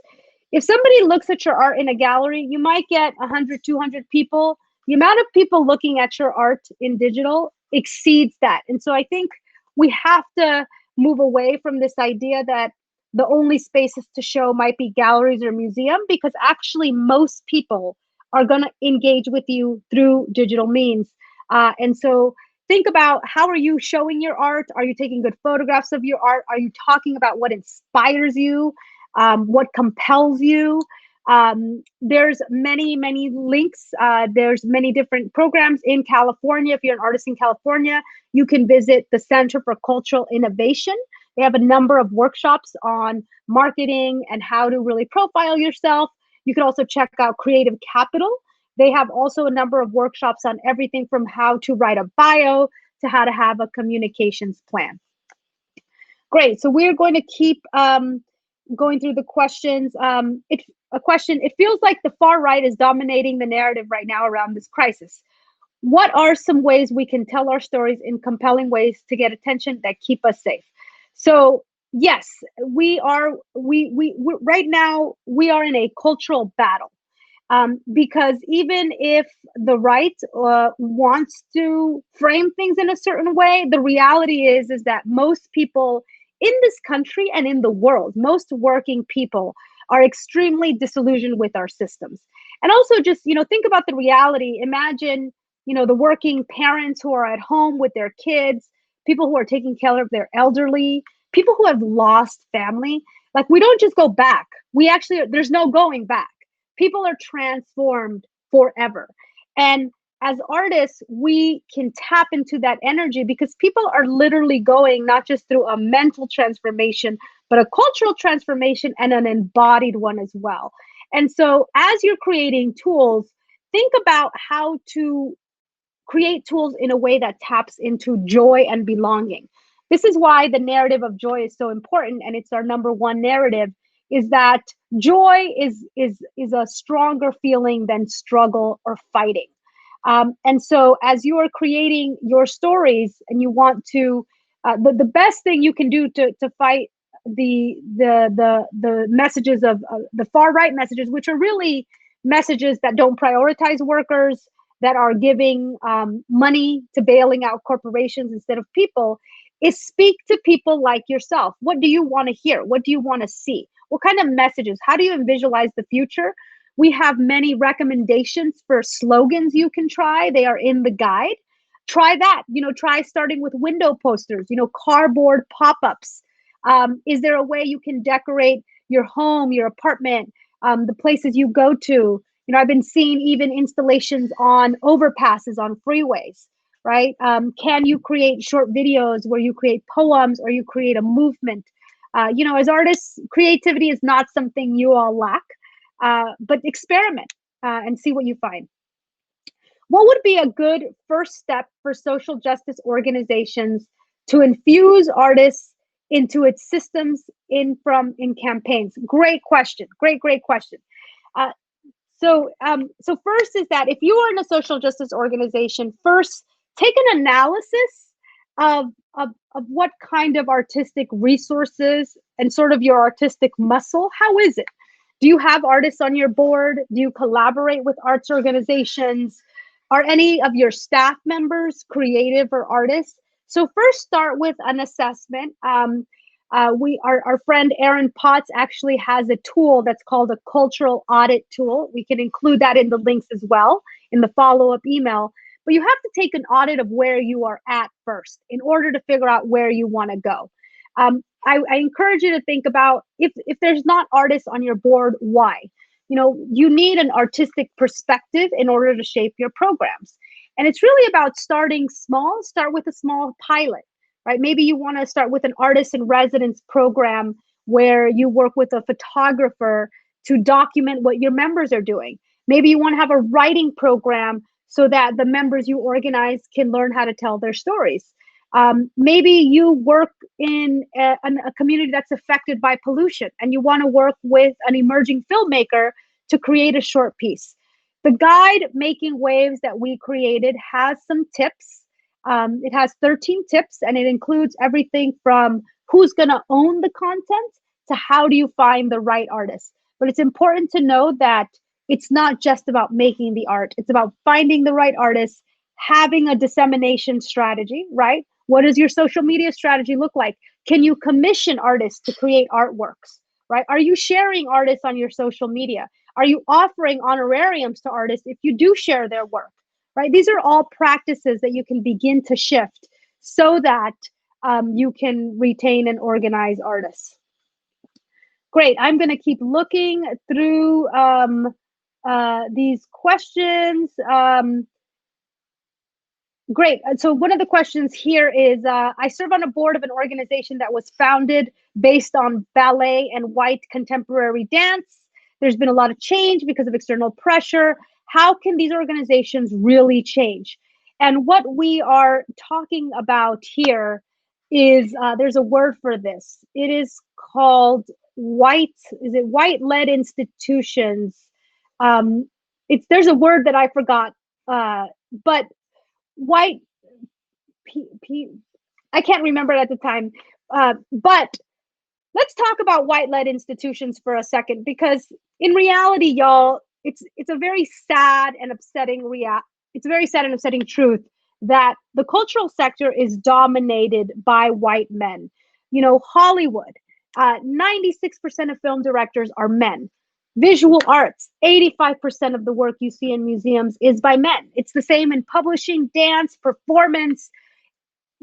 If somebody looks at your art in a gallery, you might get 100, 200 people. The amount of people looking at your art in digital exceeds that. And so I think we have to move away from this idea that the only spaces to show might be galleries or museum, because actually most people are going to engage with you through digital means. And so think about, how are you showing your art? Are you taking good photographs of your art? Are you talking about what inspires you? What compels you? There's many links. There's many different programs in California. If you're an artist in California, you can visit the Center for Cultural Innovation. They have a number of workshops on marketing and how to really profile yourself. You can also check out Creative Capital. They have also a number of workshops on everything from how to write a bio to how to have a communications plan. Great. So we're going to keep going through the questions. It feels like the far right is dominating the narrative right now around this crisis. What are some ways we can tell our stories in compelling ways to get attention that keep us safe? So yes, we right now we are in a cultural battle, because even if the right wants to frame things in a certain way, the reality is that most people in this country and in the world, most working people are extremely disillusioned with our systems. And also just, think about the reality. Imagine, the working parents who are at home with their kids, people who are taking care of their elderly, people who have lost family. Like, we don't just go back. There's no going back. People are transformed forever. And as artists, we can tap into that energy because people are literally going not just through a mental transformation, but a cultural transformation and an embodied one as well. And so as you're creating tools, think about how to create tools in a way that taps into joy and belonging. This is why the narrative of joy is so important, and it's our number one narrative, is that joy is a stronger feeling than struggle or fighting. And so as you are creating your stories and you want to, the best thing you can do to fight the messages of the far right messages, which are really messages that don't prioritize workers, that are giving money to bailing out corporations instead of people, is speak to people like yourself. What do you want to hear? What do you want to see? What kind of messages? How do you visualize the future? We have many recommendations for slogans you can try. They are in the guide. Try that. Try starting with window posters, cardboard pop-ups. Is there a way you can decorate your home, your apartment, the places you go to? I've been seeing even installations on overpasses on freeways, right? Can you create short videos where you create poems or you create a movement? As artists, creativity is not something you all lack, but experiment and see what you find. What would be a good first step for social justice organizations to infuse artists into its systems in campaigns? Great question. Great question. So first is that if you are in a social justice organization, first take an analysis of what kind of artistic resources and sort of your artistic muscle. How is it? Do you have artists on your board? Do you collaborate with arts organizations? Are any of your staff members creative or artists? So first start with an assessment. Our friend Erin Potts actually has a tool that's called a cultural audit tool. We can include that in the links as well in the follow-up email. But you have to take an audit of where you are at first in order to figure out where you want to go. I encourage you to think about if there's not artists on your board, why? You need an artistic perspective in order to shape your programs. And it's really about starting small. Start with a small pilot. Right? Maybe you want to start with an artist in residence program where you work with a photographer to document what your members are doing. Maybe you want to have a writing program so that the members you organize can learn how to tell their stories. Maybe you work in a community that's affected by pollution and you want to work with an emerging filmmaker to create a short piece. The guide Making Waves that we created has some tips. It has 13 tips, and it includes everything from who's going to own the content to how do you find the right artist. But it's important to know that it's not just about making the art. It's about finding the right artist, having a dissemination strategy, right? What does your social media strategy look like? Can you commission artists to create artworks, right? Are you sharing artists on your social media? Are you offering honorariums to artists if you do share their work? Right? These are all practices that you can begin to shift so that you can retain and organize artists. Great. I'm going to keep looking through these questions. Great. So one of the questions here is, I serve on a board of an organization that was founded based on ballet and white contemporary dance. There's been a lot of change because of external pressure. How can these organizations really change? And what we are talking about here is, there's a word for this. It is called white-led institutions? There's a word that I forgot, but white, I can't remember it at the time. But let's talk about white-led institutions for a second, because in reality, y'all, it's a very sad and upsetting truth that the cultural sector is dominated by white men. Hollywood, 96% of film directors are men. Visual arts, 85% of the work you see in museums is by men. It's the same in publishing, dance, performance.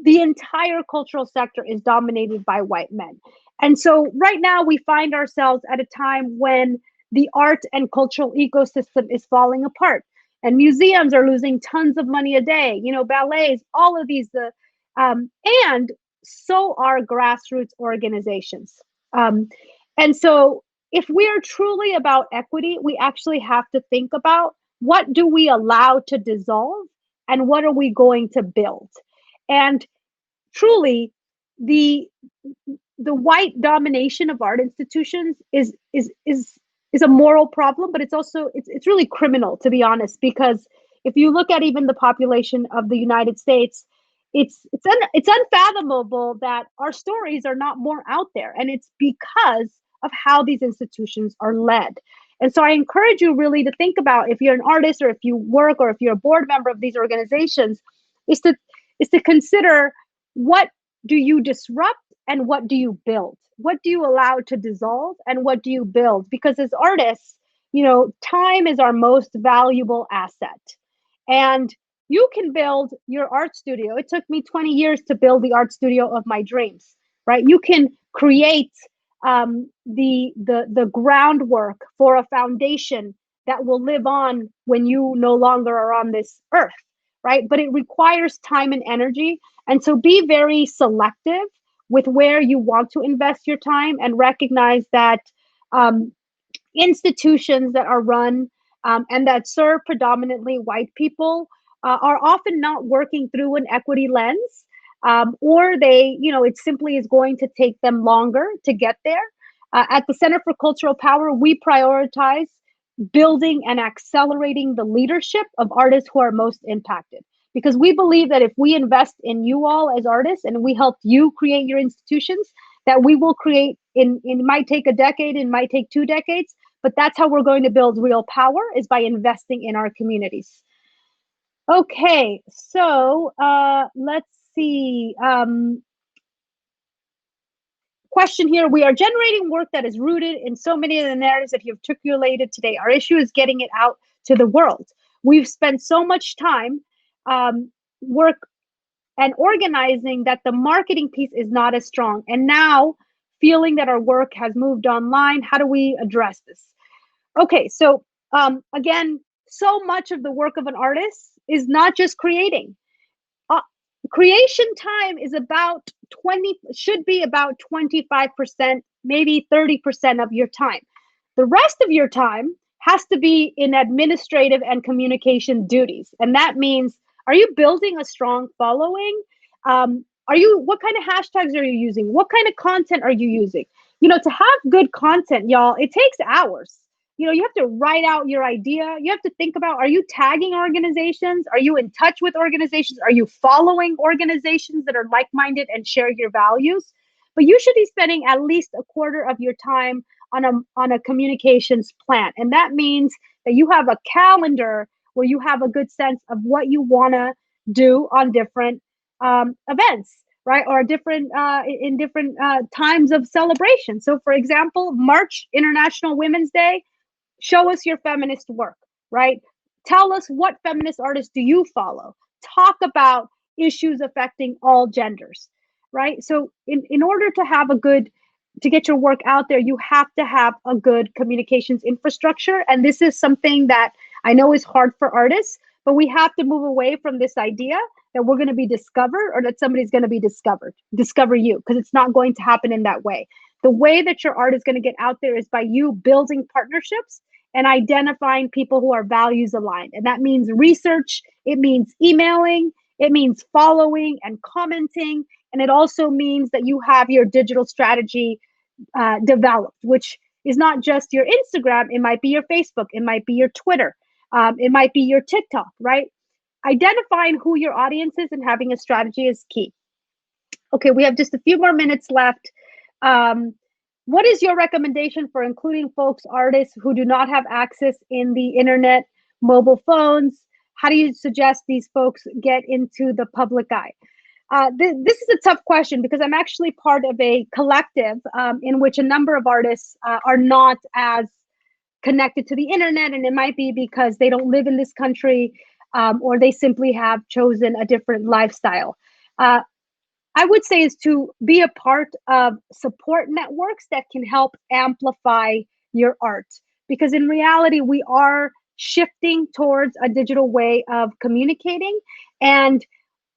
The entire cultural sector is dominated by white men. And so right now we find ourselves at a time when the art and cultural ecosystem is falling apart, and museums are losing tons of money a day, ballets, all of these, and so are grassroots organizations. And so if we are truly about equity, we actually have to think about what do we allow to dissolve and what are we going to build? And truly, the white domination of art institutions is a moral problem, but it's also it's really criminal, to be honest, because if you look at even the population of the United States, it's unfathomable that our stories are not more out there, and it's because of how these institutions are led. And so I encourage you really to think about, if you're an artist or if you work or if you're a board member of these organizations, is to consider, what do you disrupt and what do you build? What do you allow to dissolve and what do you build? Because as artists, time is our most valuable asset. And you can build your art studio. It took me 20 years to build the art studio of my dreams, right? You can create the groundwork for a foundation that will live on when you no longer are on this earth, right? But it requires time and energy. And so be very selective with where you want to invest your time, and recognize that institutions that are run and that serve predominantly white people are often not working through an equity lens, or it simply is going to take them longer to get there. At the Center for Cultural Power, we prioritize building and accelerating the leadership of artists who are most impacted, because we believe that if we invest in you all as artists and we help you create your institutions, that we will create it might take a decade, it might take 2 decades, but that's how we're going to build real power, is by investing in our communities. Okay, so let's see. Question here: we are generating work that is rooted in so many of the narratives that you've articulated today. Our issue is getting it out to the world. We've spent so much time work and organizing that the marketing piece is not as strong. And now feeling that our work has moved online, how do we address this? Okay, so again, so much of the work of an artist is not just creating. Creation time is should be about 25%, maybe 30% of your time. The rest of your time has to be in administrative and communication duties. And that means, are you building a strong following? What kind of hashtags are you using? What kind of content are you using? To have good content, y'all, it takes hours. You have to write out your idea. You have to think about, are you tagging organizations? Are you in touch with organizations? Are you following organizations that are like-minded and share your values? But you should be spending at least a quarter of your time on a communications plan. And that means that you have a calendar where you have a good sense of what you want to do on different events, right? Or in different times of celebration. So for example, March, International Women's Day, show us your feminist work, right? Tell us, what feminist artists do you follow? Talk about issues affecting all genders, right? So in order to get your work out there, you have to have a good communications infrastructure. And this is something that I know is hard for artists, but we have to move away from this idea that we're going to be discovered or that somebody's going to be discover you, because it's not going to happen in that way. The way that your art is going to get out there is by you building partnerships and identifying people who are values aligned. And that means research, it means emailing, it means following and commenting. And it also means that you have your digital strategy developed, which is not just your Instagram, it might be your Facebook, it might be your Twitter, it might be your TikTok, right? Identifying who your audience is and having a strategy is key. Okay, we have just a few more minutes left. What is your recommendation for including artists who do not have access in the internet, mobile phones? How do you suggest these folks get into the public eye? This is a tough question, because I'm actually part of a collective in which a number of artists are not as connected to the internet, and it might be because they don't live in this country, or they simply have chosen a different lifestyle. I would say is to be a part of support networks that can help amplify your art, because in reality, we are shifting towards a digital way of communicating, and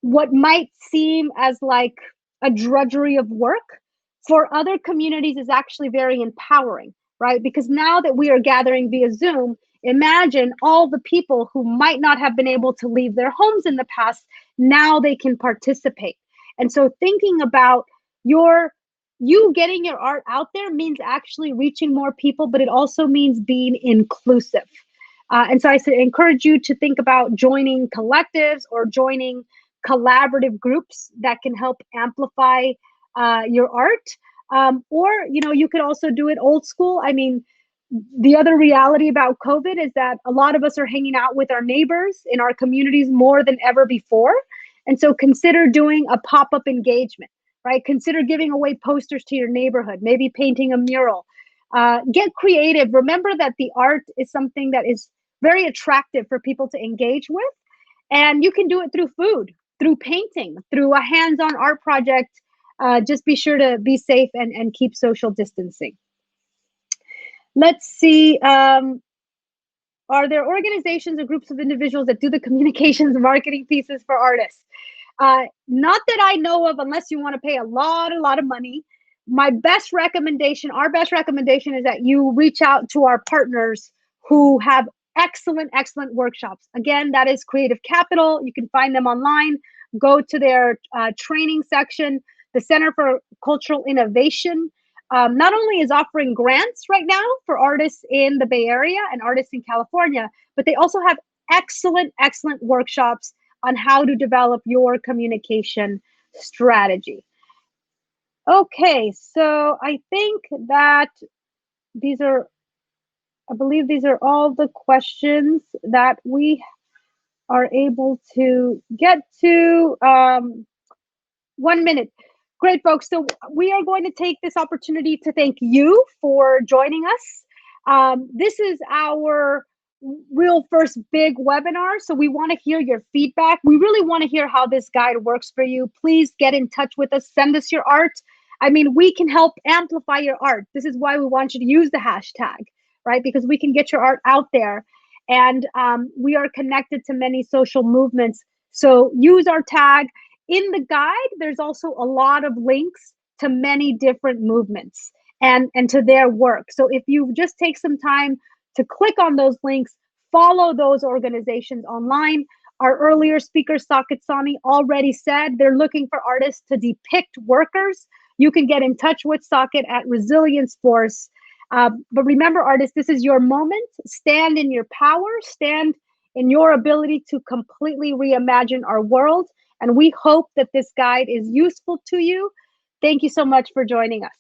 what might seem as like a drudgery of work for other communities is actually very empowering, right? Because now that we are gathering via Zoom, imagine all the people who might not have been able to leave their homes in the past, now they can participate. And so thinking about you getting your art out there means actually reaching more people, but it also means being inclusive. And so I encourage you to think about joining collectives or joining collaborative groups that can help amplify your art. Or, you could also do it old school. I mean, the other reality about COVID is that a lot of us are hanging out with our neighbors in our communities more than ever before. And so consider doing a pop-up engagement, right? Consider giving away posters to your neighborhood, maybe painting a mural. Get creative. Remember that the art is something that is very attractive for people to engage with. And you can do it through food, through painting, through a hands-on art project. Just be sure to be safe and keep social distancing. Let's see. Are there organizations or groups of individuals that do the communications marketing pieces for artists? Not that I know of, unless you want to pay a lot of money. My best recommendation, our best recommendation, is that you reach out to our partners who have excellent workshops. Again, that is Creative Capital. You can find them online. Go to their training section. The Center for Cultural Innovation not only is offering grants right now for artists in the Bay Area and artists in California, but they also have excellent workshops on how to develop your communication strategy. Okay, so I think that I believe these are all the questions that we are able to get to. 1 minute. Great, folks. So we are going to take this opportunity to thank you for joining us. This is our real first big webinar, so we want to hear your feedback. We really want to hear how this guide works for you. Please get in touch with us. Send us your art. I mean, we can help amplify your art. This is why we want you to use the hashtag, right? Because we can get your art out there. And we are connected to many social movements. So use our tag. In the guide, there's also a lot of links to many different movements and to their work. So if you just take some time to click on those links, follow those organizations online. Our earlier speaker, Saket Sani, already said they're looking for artists to depict workers. You can get in touch with Saket at Resilience Force. But remember, artists, this is your moment. Stand in your power. Stand in your ability to completely reimagine our world. And we hope that this guide is useful to you. Thank you so much for joining us.